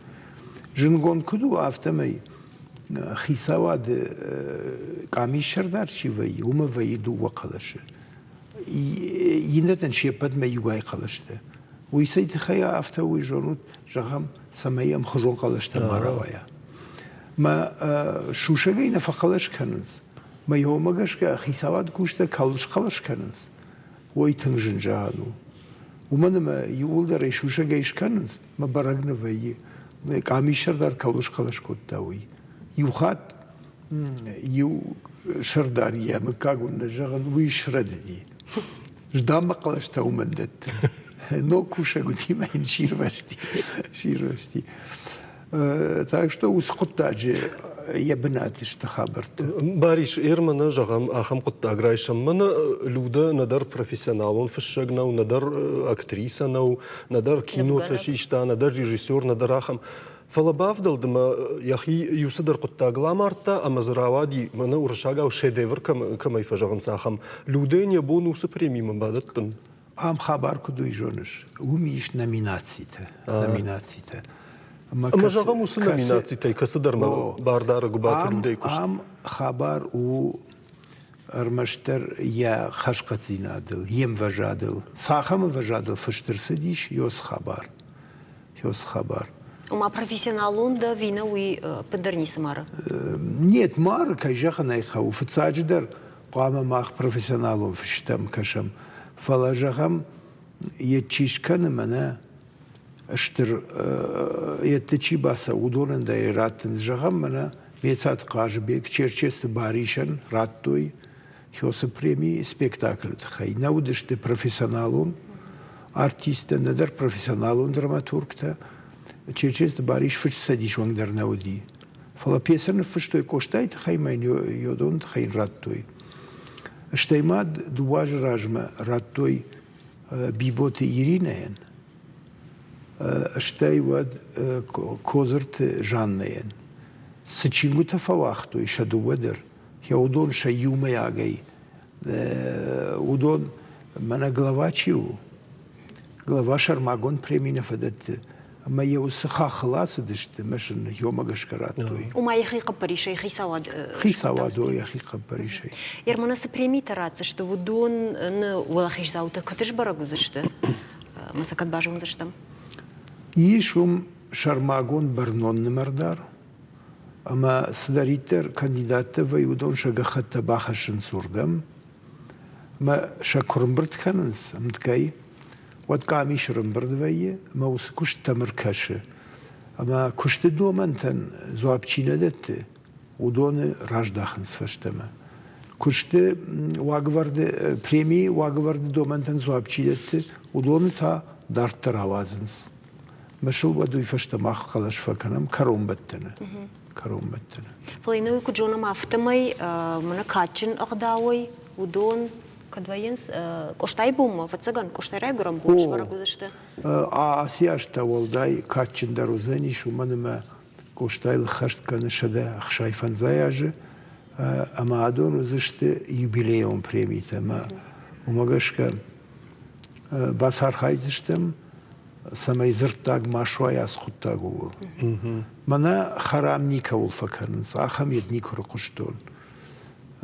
ژن گۆن کرد و ئافتەمەی خیساوا کامی شەردار چی vەی ومە vەی دوو وە قەڵەشە یینەتەن شێپەتمە یوگای قەڵەشتە ویسەی تخەیە ئافتەوەی ژۆنوت ژەغەم سەمەی ئەم خژۆن قەڵەشتە ماڕەوەیە مە شوشەگەی نەفە قەڵەش کەنز مە یۆمەگەشکە خیساوات کوشتە کاڵش قەڵەش کەنز وەی تنگ ژنجان و ومەنمە یول دەڕێ شوشەگەیش کەنز مە بەڕەگ نەڤەیە کامی شەردار کاڵش قەڵەش کۆتداوی یوخات یو شەرداریە مکاگون نەژەغن وی شرە دەدی ژدامە قەڵەشتە و مندت نۆ کوشە گوتیمەین شیرۆشتی تاکشتە وسقوتاجێ یە بناتش تەخابرت باریش ئێرمە نەژەغەم ئاخەم قوتاگرایشم منە لودە نەدەر پرۆفیسیۆناڵۆن فشەگنە و نەدەر ئەکتریسەنە و نەدەر کینۆتەشیشتا نەدەر ریژیسۆر نەدەر ئاخەم فەڵە باف دڵدمە یەخی یوسە دەر قوتاگڵامارتە ئەمە زراوادی منە وڕشاگا و شێدێڤر کەمەی فەژەغن ساخەم لودەینە بۆ نووسە پرێمی مەبادەتن ئام خابار کردوی ژۆنش ومیش نەمیناتسیتە نەمیناتسیتە ئەمە ژەغەم وسە نەمیناتسیتەی کەسە دەرمە باردارە گوباتر لودەی کوشت ئام خابار و ئەرمەشتەر یا خەشقەتی نادڵ هێم ڤەژادڵ ساخەمە ڤەژادڵ فشترسە دیش یۆس خابار وما بروفيسيونالون دا فينا وي بدرني سمارة نيت مار كيجاخ نايخو فتساجدر قام ماخ بروفيسيونالون فشتم كشم فلا جاخم يتشيش كان منا اشتر يتشي باسا ودولن دايراتن جاخم منا ميتسات قاج بيك تشيرچست باريشن راتوي هيوس بريمي سبيكتاكل تخي نودشت بروفيسيونالون ارتيست ندر بروفيسيونالون دراماتورغتا چێچێست باریش فش سەدی شۆنگ دەرنەوەدی فڵە پێسەر فشتۆی کۆشتای تخەیمین یۆدۆن تخەین ڕاتۆی شتەیمات دوواژ ڕژمە ڕاتۆی بیبۆتی ئیرینەیەن شتای وەد کۆزرت ژاننەیەن سچینگوتە فەواختۆی شەدووەدر هێودۆن شەیومە یاگەی ودۆن منە گڵەواچی و گڵەوا شەرماگۆن پرێمی نەفەدەت أما يوسخا خلاص دشت مشن يوم قشكراتوي وما يخي قبري شيء خي سواد خي سوادو يا خي قبري شيء يرمنا سبريمي تراتشت ودون ولا خيش زاوتا كتش برغوزشت مسكت باجون زشتم يشوم شرماغون برنون نمردار أما سداريتر كانديدات ويودون شغخت باخشن سوردم ما شكرم برد كاننس متكاي واد قامی شرم بردویه موس کشت تمرکشه اما کشت دو منتن زوابچی ندته و دون راج داخن سفشتمه کشت واقورد پریمی واقورد دو منتن زوابچی دته و دون تا دارت تر آوازنس مشل ودوی فشتم خلاص فکنم کروم بتنه فلینوی کجونا مافتمای من کاتچن اقداوی و دون كدوينس كوشتاي بوم فتسجن كوشتاي رجرم كوش برا جوزشته آسياشتا والداي كاتشن دروزني شو من ما كوشتاي الخشت كان شده خشايفن زياج أما عدون وزشته يوبيليوم بريميته ما وما قش كان بس هر خايزشتم سما يزرتاق ما شوية أسخطاقو منا خرامني كول فكرن صاخم يدني كرقشتون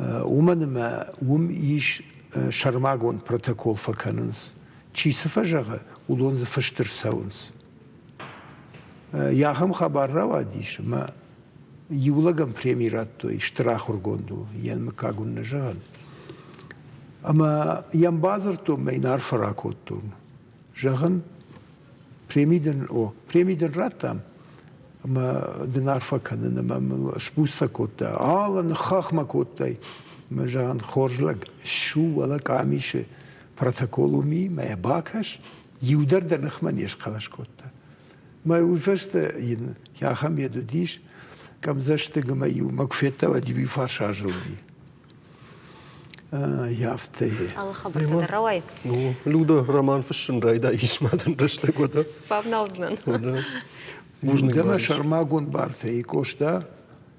ومن ما يش شرماغون بروتوكول فكاننس چی سفجغه ودون زفشتر ساونس یا هم خبر روادیش ما یولگم پریمیرات تو اشتراخ ورگوندو یان مکاگون نجان اما یان بازر تو مینار فراکوت تو جهان پریمیدن راتم اما دنار فکنن ما شبوسا کوتا آلن خاخ ما کوتای مجان خورجلق شو ولا كاميشه بروتوكولو ما باكش يودر دنخمن يشقلش كوتا ما يوفشت يا خم يدوديش كم زشت ما يو مكفيتا ودي بيفارشاجلدي يافته الله خبر تدرواي Ну, Люда роман фашин райда ишмадан рашта года. Павнаузнан. دم شرماغون بارثي كوشتا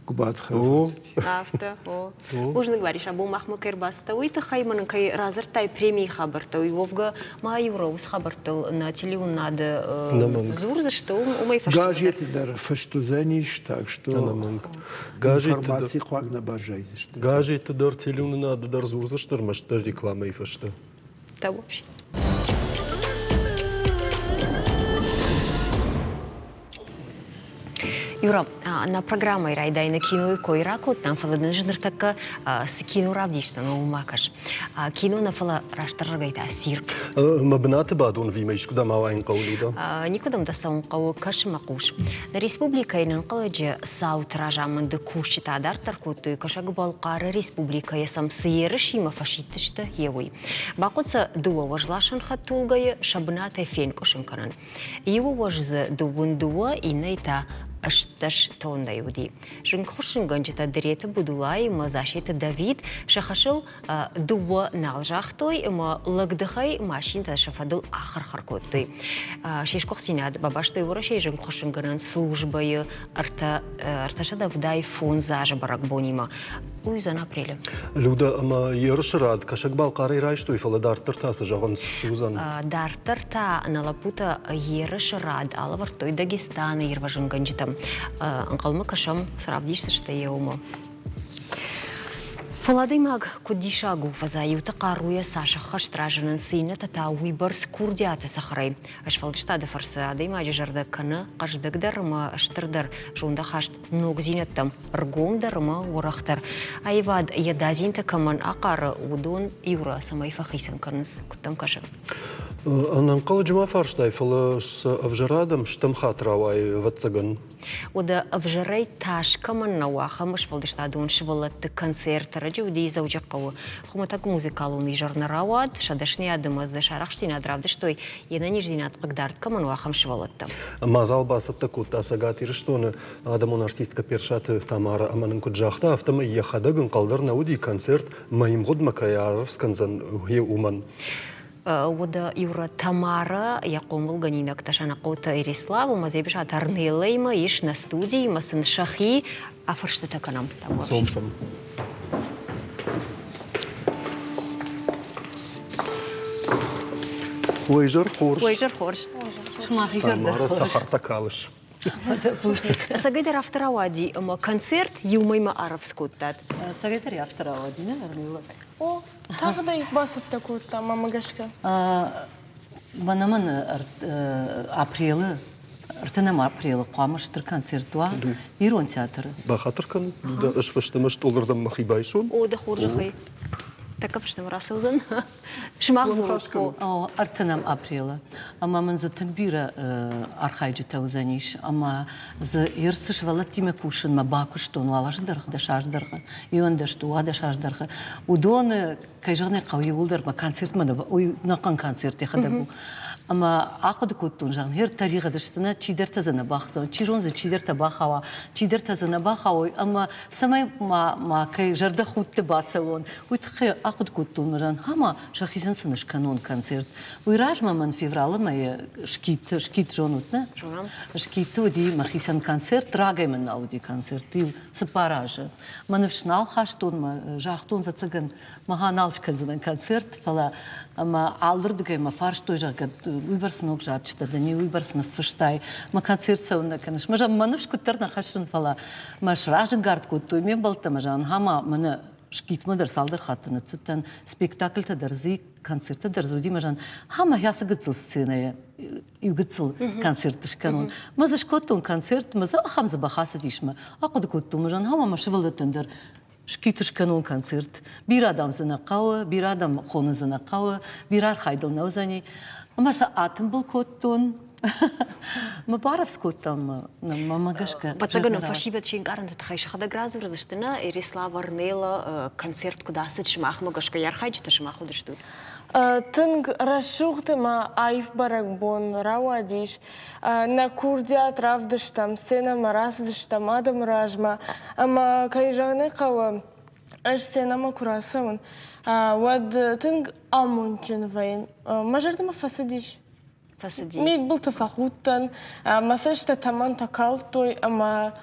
كبات خو Авто, о. Ужно говоришь, абу махма кербаста, уй ты хайман кай разертай премии хабарта, уй вовга майюроус хабартал на телеун надо зур, за что умай фашта. Гажет дар фаштузаниш, так что информации квагна бажайзиш. Гажет дар телеун надо дар зур, за что рмашта реклама и фашта. Да вообще. Юра, на программе райда и на кино и кой ракот нам фаладан жныртака с кино равдишта на умакаш. Кино на фала раштаргайта сир. Мабната бадун вимаиш куда мавайн qawluda. Никудам да саун qawу каш мақуш. На республика инан қаладжи саут ражамын да кушчи тадар таркоту кашаг балқары республика ясам сиеры шима фашиттишта евой. Бақутса дуа важлашан хатулгая шабната фен кошын канан. Его важзы дуун дуа и найта أشتش توندا يودي. جن خوشن گنجتا دريت بدولاي ما زاشيت دافيد شخشل دوا نالجاختوي ما لقدخي ماشين تشفدل آخر خركوتي. شيش كوختيناد باباشتوي ورشي جن خوشن گنن службой ارتشدا вдай фон зажа баракбонима. Уйзан апреля. Люда, ама ерш рад, кашак балқары райштуй фала дартыр тасы жағын сузан. Дартыр та налапута ерш рад, алавартой Дагестана ерважын гонжитам. Анқалмы кашам сравдишься, что я ума. Фаладимаг кудишагу фазаюта каруя Саша хаштражанын сыйны тата уйбарс курдиаты сахарай. Ашфалдыштады фарса даймаджи жарды каны қаждыгдарыма аштырдар жонда хашт ног зинеттам ргомдарыма урахтар. Айвад ядазинта каман ақары удон юра самай фахисан каныс куттам кашам. Ананқал джима фарштай фала с авжарадам штам хатравай ватсаган. وده أفجري تاش كمان نواخا مش فلدش تعدون شغلت كونسيرت رجع ودي زوجة قوة خمتك موسيقالون يجر نراود شدشني أدم از شارخشتين أدرافدش توي ينانيش زينات قدرت كمان واخم شغلتهم. مازال باسط تكوت تاسقات يرشتون آدمون ارتيست كبيرشات تامارا أما نكون جاختا أفتما يخدقن قلدرنا ودي كونسيرت ما يمغد مكايارف سكنزن وهي أومن. ودا يورا تامارا يقوم الغنينا كتشانا قوتا إريسلاف وما زي بشا ترنيلي ما يش на студии ما سنشاخي أفرشت تكنام تامار. سومسم. ويجر خورش. ويجر خورش. شما خيجر تامارا سخر تكالش. سجدر أفترا وادي أما كونسيرت يومي ما أعرف سكوتات. سجدر أفترا وادي نعرف. О, тағы басып та көтті, мамагашка. Бана мен апрелы, артынам апрелы қамыштыр концертуа, Ирон театры. Бахатыр кан, да ашфаштамаш толырдан махибайшон. О, да хоржахай. Такав штам расылдын. Шмағзылы. Артынам апрелы. Ама мен за тәкбира архайджы тәузаниш. Ама за ерсыш валат тиме кушын, ма бакуштон, алашдырғы, дашаждырғы. Иондашту, адашаждырғы. Удоны кайжығны қауи олдар, ма концерт мада, ой, наққан концерт ехадагу. Ама ақыды көттің жағын, хер тарихы дыштына чидер тазына бақсау, чижонзы чидер табақауа, чидер тазына бақауы, ама самай ма кай жарды хутты басауын. Уйтықы ақыды көттің жағын, хама шахизен сыныш канон концерт. Уйражма ман февралы май шкит жонутны. Шкиты уди махисан концерт, рагаймен ауди концерт, ил сапаражы. Манывшнал хаштон, жақтон зацыгын, маға налшканзынан концерт, фала, ама алдырдыгай ма фарш той жағын, уйбарсын оқ жарчыда, да не уйбарсын фыштай, ма концерт сауына каныш. Мажа манывш күттарна хашын фала, ма шражын гард күттой, мен балта мажан, хама маны шкитмадар салдар хатыны цыттан, спектакль тадарзы, концерт тадарзуди мажан, хама ясы гыцыл сценaya, югыцыл концерт канон. Маза шкоттун концерт, маза хамза бахаса дишма, ақыды күтту мажан, хама ма шывылытындар, шкитыш канон концерт, bir adam zınaqağı, bir adam xonu zınaqağı, bir arxaydıl nauzani. Masa atım bul kottun. Ma baraf skottam, ma gashka. Пацаганом фашибет шингаран тахайш хада гразу разыштына Ирислав Арнела концерт куда сыт шмах магашка ярхайчта шмаху дышту. Тынг расшухтыма айф баракбон равадиш, на курдиат равдыштам, сцена мараздыштам, адам ражма, ама кайжаны қава اش سينما كراسون ود تنج امونجن فين ما جرت ما فسديش فسدي ميت بلتفاخوتن ما سجت تمن تكالتوي اما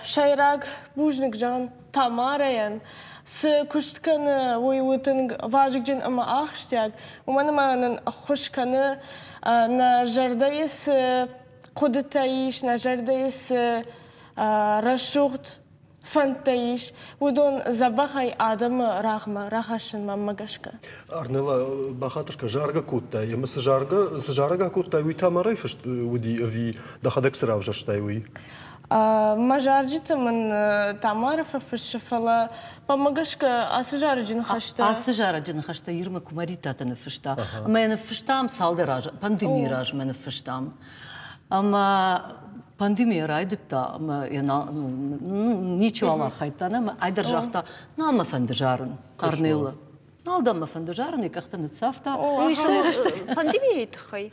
شيراغ بوجنك جان تامارين س كشت كان ويوتنج فاجك جن اما اخشتياغ ومن ما خوش كان نجرديس قدتايش نجرديس رشوت فانتايش ودون زبخي آدم رغم رخشن ما مغشكا أرنلا بخاطر كجارجا كوتا يمس جارجا كوتا وي تاماري فشت ودي في دخدك سراو جشتاوي ما جارجت من تامارة ففش فلا بمغشكا أسجار جن خشتا أسجار جن خشتا يرمى كماريتا تنفشتا أما ينفشتام سالدي راج بانديمي راج ما نفشتام أما пандемия райдытта, ничего алар хайтана, айдар жахта, нама фандажарын, карнила. Налдама фандажарын, и как-то нацафта. Пандемия это хай.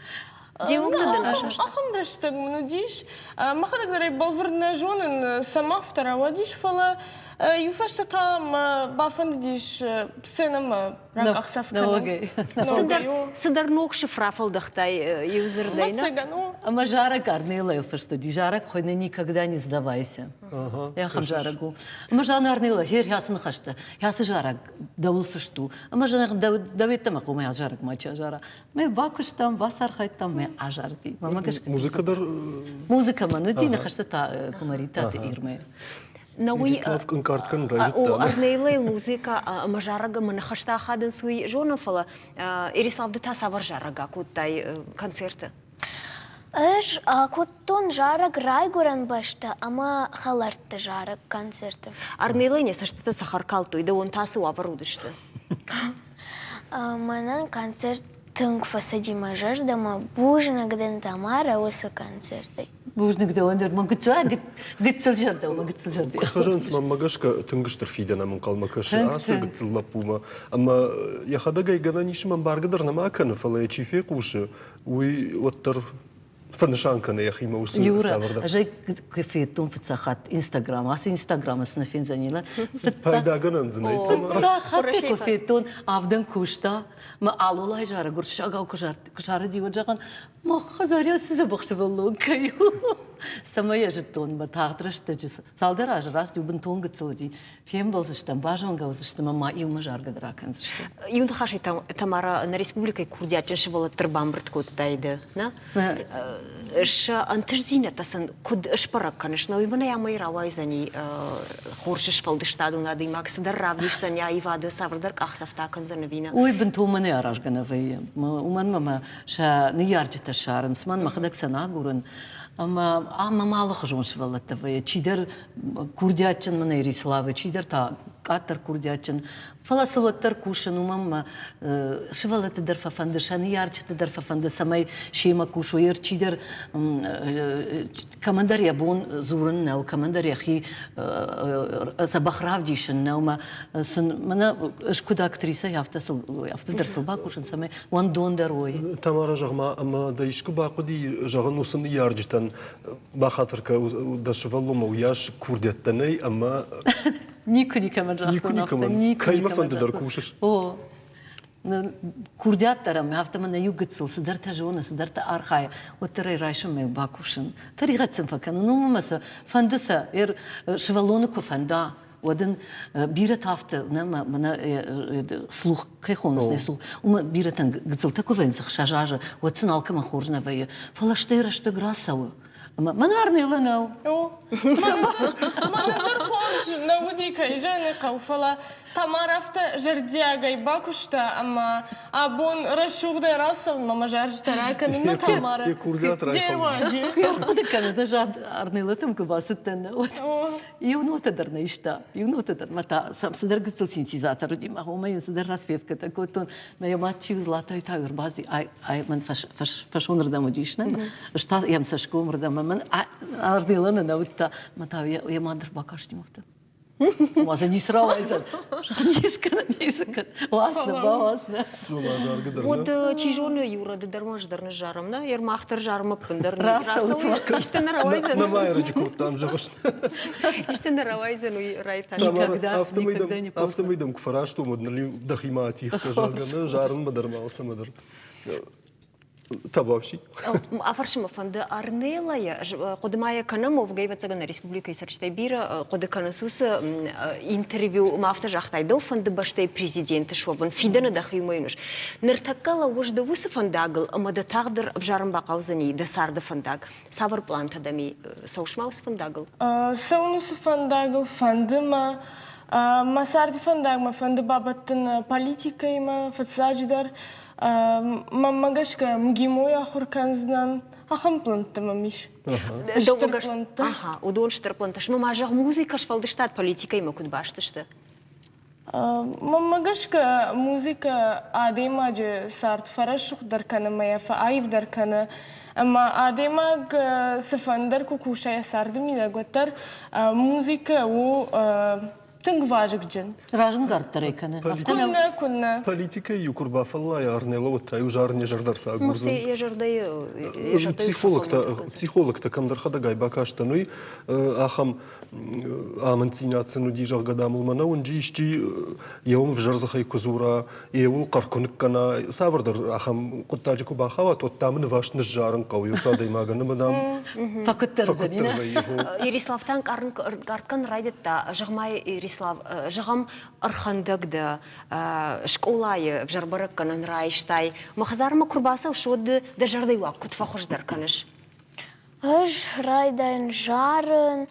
أخم رشتك منو ديش ما خدك دري بالفرد جون سما فترة وديش فلا يفشت تام بافند ديش سينما راك أخسف كنا صدر نوكش فرافل دختاي юзер дайна. Ама жара карнила юфашто ди жарак хойна никогда не сдавайся. Я хам жарагу. Ама жана арнила хер ясын хашта. Ясы жарак давул фашту. Ама жана давит тама кума я жарак мача жара. Ме бакуштам басар хайтам ме ажарди. Мама каш. Музыкадар. Музыка ману ди на хашта та кумарита те ирме. نوي انكارتكن او ارنيلي الموسيقى مجرقه من خشتا خادن سوي جونا فلا اريسلاف دتا سافر جرقه كوتاي كونسيرت ايش كنتون جارق رايغورن باشتا اما خلرت جارق كونسيرت ارنيلي не сашта сахаркалту и да он тасу аврудышты манан концерт тынг фасади мажар дама бужна гден тамара уса концерты Бужник да он дер магцаа гитсэл жарда магцэл жарда. Хажанс мамагашка тынгыштыр фидена мун калмакаш асы гитсэл лапума. Ама я хадага игана нишман баргадар намакана фала чифе куши. Уи оттар فنشانكنا يا أخي موسى يورا جاي كيف تون في تساخات إنستغرام أصل إنستغرام سنفين زنيلا فايدا جنان زنيت لا خاطر كيف تون عفدن كوشتا ما قالوا الله جارة قرش شاقة كشارة دي وجهان ما خزاريا سيزا بخش بالله كيو سمايا جتون بتاعترش تجس سالدر أجراس يوبن تون قتلودي فيهم بالزشتم باجون قوزشتم ما يوم جار قدرا كنزشتم يوم تخاشي تمارا на республика Курдия чешевала трбамбрт кот тайда на ش أنترزينة تسن كود إشبرك كنش نوي بنا يا ميرا وايزني خورشش فلدشتادو نادي ماكس درابيش سنيا يفاد سافردرك أخسفتا كنزن فينا وي بنتو من يراش جنافية ومن ما شا نيارجت الشارن سمان ما خدك سناغورن أما ما الله خجون شغلة تفاية تشيدر كوردياتشن من يريسلافة تشيدر تا كاتر كوردياتشن فلاسلو تركوشن وماما شغلة تدرفا فندشان يارج تدرفا فندسماي شيما كوشو يرتشيدر كماندر يبون زورن أو كماندر يخي تبخراف ديشن أو ما سن منا إشكودا أكتريسة يافت درس الباكوشن سماي وان دون دروي تمارا جغما أما دايشكو باقودي جغن وصن يارجتن بخاطر كدشفلو موياش كوردياتني أما Николи Кайма фандер кушаш. О, курдиаттарам хафтама на югцэл сидарта жона сидарта архая оттарай райшам мел бакушин. Таригатсам факан ну маса фандаса швалону кофанда ودن بيرة هافت نما منا سلوخ كيخونس نسلوخ وما بيرة تن قتلت كوفين سخشاجاجة وتصنع لكم خورجنا فيا فلاشتير اشتغراسوا ما نعرني لنا ما نقدر خورج نودي كيجاني قوفلا تمارفت جرديا جاي باكوشتا أما أبون رشوق ده راسه ما جارج تراكن ما تمارا دير واجي يا كان ده جاد أرنيلتهم كباستنا يونو تدر نيشتا يونو تدر متى سمسدر قتل سينتيزاتر دي ما هو ما ينسدر راس فيف كده كوتون ما يوم تشيوز لا تاير بازي أي من فشون ردم وديشنا اشتا يمسشكو مردم من أرنيلنا نوتا متى يا ما در باكاش دي مفتا Маза не сравайзан. Нискан. Васна. Вот чижоны юрады дармаждарны жарымна, ермахтар жарымы пындар. Раса Иштен равайзан. На майрыджику там же ваш. Иштен равайзан райтан. Никогда не помню. Автомойдам кфара, что моднали дахимати, жарганы, жарым мадармался мадар. Табавши. Афаршима фанды Арнелая, кодмая канамов гайвацагана республика Сарчтай бира, коды канасус интервью мафта жахтайдо фанды баштай президенты швабан фидана дахимайнуш. Нертакала ужда усы фандагл, амада тагдыр в жарым бақаузани да сарда фандаг. Савар планта дами саушмаус фандагл. Саунус фандагл фандыма масарди фандаг ма фанды бабаттын политика има фатсадждар. Мамагашка мгимоя хурканзнан ахампланта мамиш. Штырпланта. Ага, удон штырпланта. Шма мажах музыка швалды штат политика има куд баштышты. Мамагашка музыка адемаджи сарт фарашух даркана мая фаайв даркана. Ама адемаг сафандар кукушая сардами дагватар музыка у тынг важык жын. Ражын гарттар екені. Күнна. Политика юкурба фалла я Арнела вот таю жарне жардарса. Мусы ежардай. Психолог-то камдар хадагай бакаштаной ахам амантинацину дижах гадамул мана он жишти еум в жарзахай кузура еул каркуныккана савардар ахам куттаджику бахава тот тамын вашны жарын кауyu садай маганы мадам. Факыттар занина. Ириславтан карткан райдетта жагмай Ирислав жагам архандагда школай в жарбарыкканын райштай махазарма курбаса ушуды да жардай вакут фахождар каныш. Аж райдайн жарын,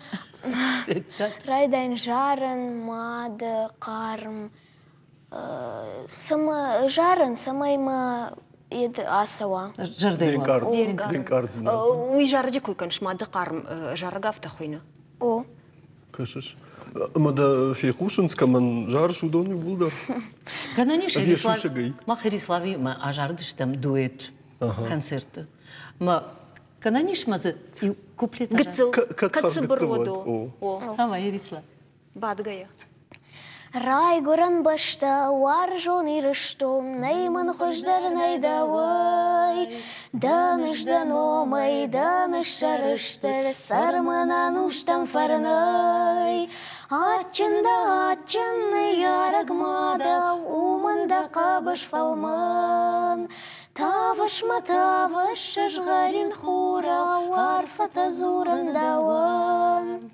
мад, карм, сама жарын, самайма ед асава. Жардайва. Уй жарди куйканш мады карм жаргав тахуйна. О. Кашыш. Мада фейхушинска ман жар шудони булдар. Кананиш Ирислави ма ажардыштам дуэт концерты. Ма кананиш мазы куплет. Кацыбыроду. Ама Ирислав. Бадгая. Райгуран башта варжон ирыштон, нейман хождар найдавай. Данышдан омай, даныш шарыштыр, сарманан уштам фарнай. Ачында ачынны ярагмада, умында қабыш фалман. Тавышма тавыш шашгарин хура, варфата зурандаван.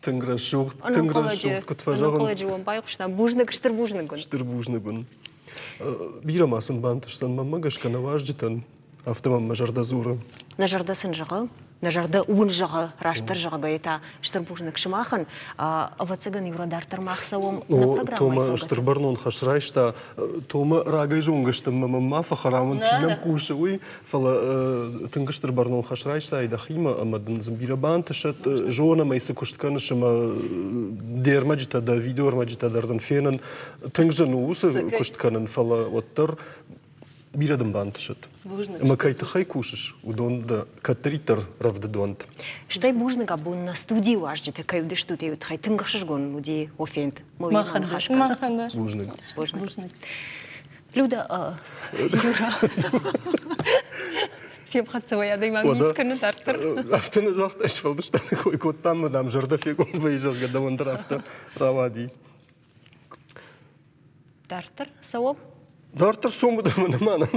Тынграшух, кутважагын. Байқұштан бужнык, штырбужныгын. Штырбужныгын. Бирамасын бантышсан мамагашка наваждитан, автомамма жардазура. На жардасын жағы, на жарда уын жағы, раштыр жағы гайта штырбужныг шымақын, авацыгын евродартыр мақсауым на программай. Тома штырбарнон хашрайшта, тома рагай жоңгыштым мамамма фахарамын чинам кушы уй, фала тыңгы штырбарнон хашрайшта айдахима, амадын зымбира бантышат, жона майсы куштканышыма дермаджита да видеормаджита дардын фенын, тыңжыны усы куштканын фала оттыр, бирадым бантышат. Ма кайты хай кушыш, удон да катритар равдадонт. Штай бужныга бун на студии важдите, кайвды штуте хай тынгашыш гон уди офент. Махандаш. Бужнык. Люда, Юра. Фем хатсова я даймам нисканы тартыр. Автыны жоқта швалдыштаны кой коттан мадам жарда фегон выезжалга давандар авто равади. Тартыр, сауап? Дартыр сомбуда мана.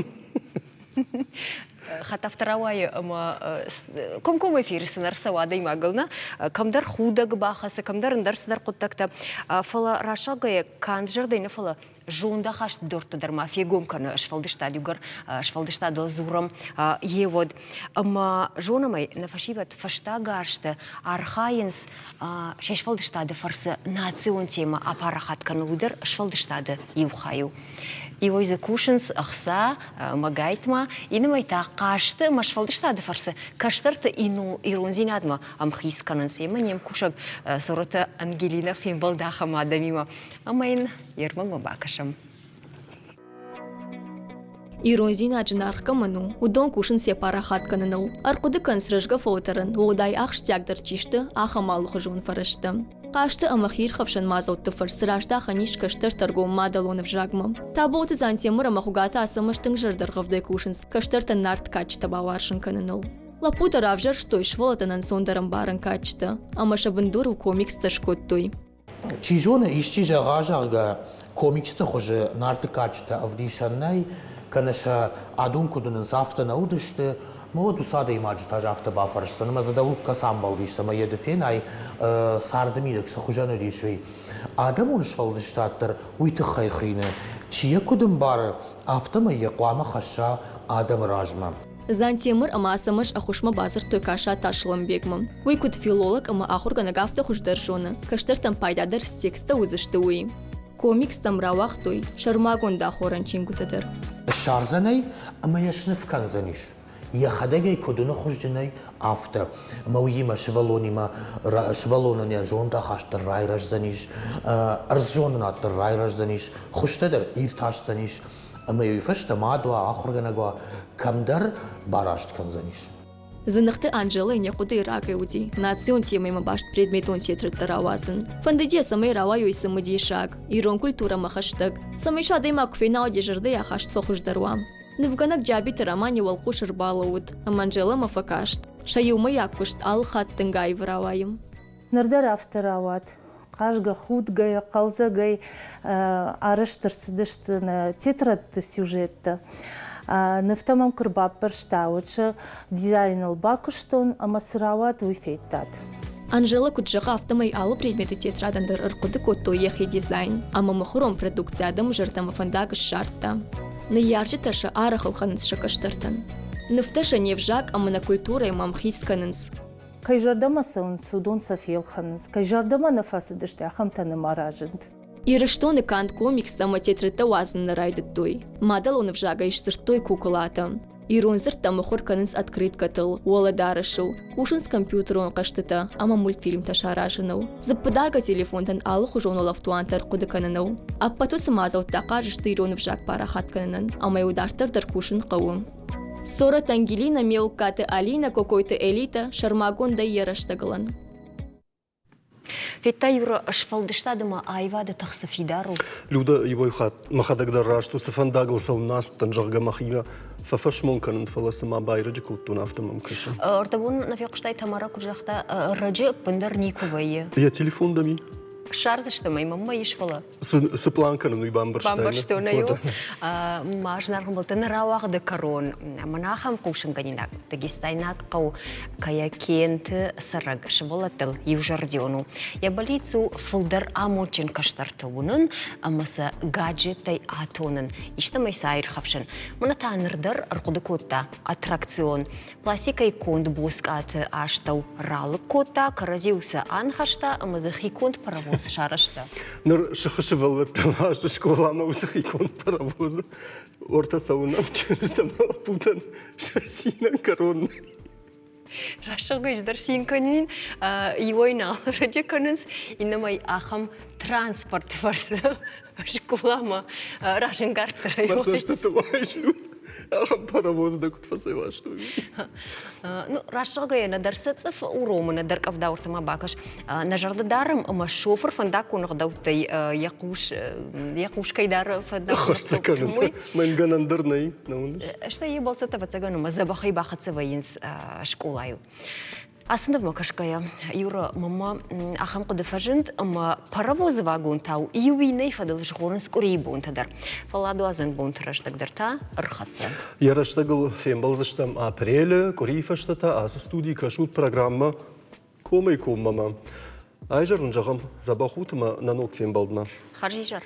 Хата вторая ком эфир сынар савада имагылна камдар худаг бахасы камдар индар сыдар куттакта фала рашагая канжырдайны фала жонда хаш дорттадар мафиегом кана швалдышта дюгар швалдышта дозурам евод ама жонамай на фашиват фашта гашта архаинс шешвалдышта де фарсы национ тема апарахат канулудер швалдышта де юхаю и ой закушенс ахса магайтма инымай та кашты машвалдышта де фарсы каштарты ину иронзинадма амхис канансема нем кушак сорота Ангелина фембалдаха мадамима амайн ермама бакашам. Иронзин аджинархка ману, удон кушын сепара хатканынау, аркуды кансрыжга фотарын, удай ах штягдар чишты, ахамал хожун фарышты. Qashta amakhir khafshan mazot tfar srashda khanish kashtar targom madalon vjagmam. Tabot zantemur amakhugata asamash tngjar dargavde kushins kashtar tanart kach tabawarshin kananul. Лапута равжар что и шволата на сондарам баран качта, ама шабандуру комикс ташкоттуй. Чижона ищи гажага комикста хоже нарты качта авдишаннай, канаша адун кудунын сафта наудышты, мод усада имаджи таж авта бафаршта, нама задавул касам балдишта, ма едефен ай сардамидок сахужаны решуй. Адам он швалдыштаттыр уйты хайхины, чия кудун бары авта ма яқуама хаша адам ражма. Зантемыр ама асамаш ахушма базар той каша ташлым бегмам. Уй куд филолог ама ахурга нагафта хуждаршона, каштар там пайдадар с текста узышты уй. Комикс там равах той, шармагон да хоран чингутадыр. Шарзанай ама яшныф канзаниш. Я хадагай кудуна хужджанай авто. Мауима швалонима швалония жонда хаштар райраж заниш, арзжоннатар райраж заниш, хуштадыр ирташ заниш. Ама юфашта мадуа ахурганагуа камдар барашт канзаниш. Зыныкты Анжела не куды ракаюди. Национ темайма башт предметон сетрыттар авазын. Фандыде самай раваю и самыди шаг. Ирон культура махаштаг. Самай шадайма куфейна одежарды я хашт фахуждаруам. Невганак джаби тарамани валху шырбалауд. Аманжела мафакашт. Шаюма якушт ал хаттын гай враваем. Нардар авторават. Кажга худгай, қалзагай арыштырсыдыштыны тетрадты сюжетті. Нефтамам кырбап бірштауычы дизайныл бакуштон, ама сырават уйфейттад. Анжела куджаға автомай алып предметі тетрадандар ырқуды котто ехи дизайн, ама махуром продукциядым жыртамы фандагыш шартта. Наяржы ташы ары қылғаныз шақаштыртын. Нефташа невжак амына культура имам хисканыныз. Кай жардамаса судон сафелханыз, кай жардама нафасы дышты ахамтаны маражынд. Ирыштоны кант комикста матетрыта вазынны райдыттуй. Мадал он вжага ишсыртой кукулата. Иронзырта махорканыз открыткатыл, уола дарышыл. Кушынс компьютер он каштыта, ама мультфильм ташаражыныл. Заппадарга телефонтан алы хужон олафтуантар кудыканыныл. Аппату самазау тақажышты ирон вжак парахатканынын, ама юдартырдар кушын қауым. Сора Тангелина, Мелкаты Алина, какой-то элита, Шармагон да Яраштагалан. Фетта юра шфалдыштадыма айвады тахсы фидару. Люда его хат махадагдар рашту сафандагл салнас танжарга махива фафаш мункан фаласма байраджи куттун автомам каша. Ортабун нафиқштай тамара куржахта раджи пындар никувайе. Я телефон дами. Шарзышты мама ешфала. С планканом и бамбарштайна. Бамбарштайна ю. Мажнаргам болтын рауағды корон. Манахам кушынганинак. Тагистайнак қау каякенті сараг швалатыл евжардиону. Я болицу фылдар амочин каштартуынын, амаса гаджеттай атонын. Иштамай сайыр хавшын. Мана танырдар арқуды котта аттракцион. Пластика иконд боскаты аштау ралы котта, каразиуса анхашта, амазы хиконд паровоз шарашта. Ныр шахашывалват пелашты школама усах иконд паровоза. Орта саунам чыртамала путан шасинан коронный. Рашагыш дарсинканин юойна раджаканынс инамай ахам транспорт варсы школама рашенгарттара юой. Маса что тылаешь, люд? Ахам паровоз да кут фасайва что ли? Ну, рашагая на дарсацев урома на даркав дауртама бакаш. На жардадарам ама шофер фанда кунах даутай якуш кайдар фанда. Хостаканын. Мен ганандарнай. Что ебался та бацагану мазабахай бахацеваинс школаю. Aslında makashkaya юра мама ахам куды фажент ама паровоз вагон тау ювиней фадыл жгонын скорей бунтадар. Фаладу азан бунтараштагдар та рхатса. Я раштагал фембалзаштам апреля корифаштата аз студии кашут программа комай коммама. Айжар унжагам забахутма нанок фембалдма. Харжижар.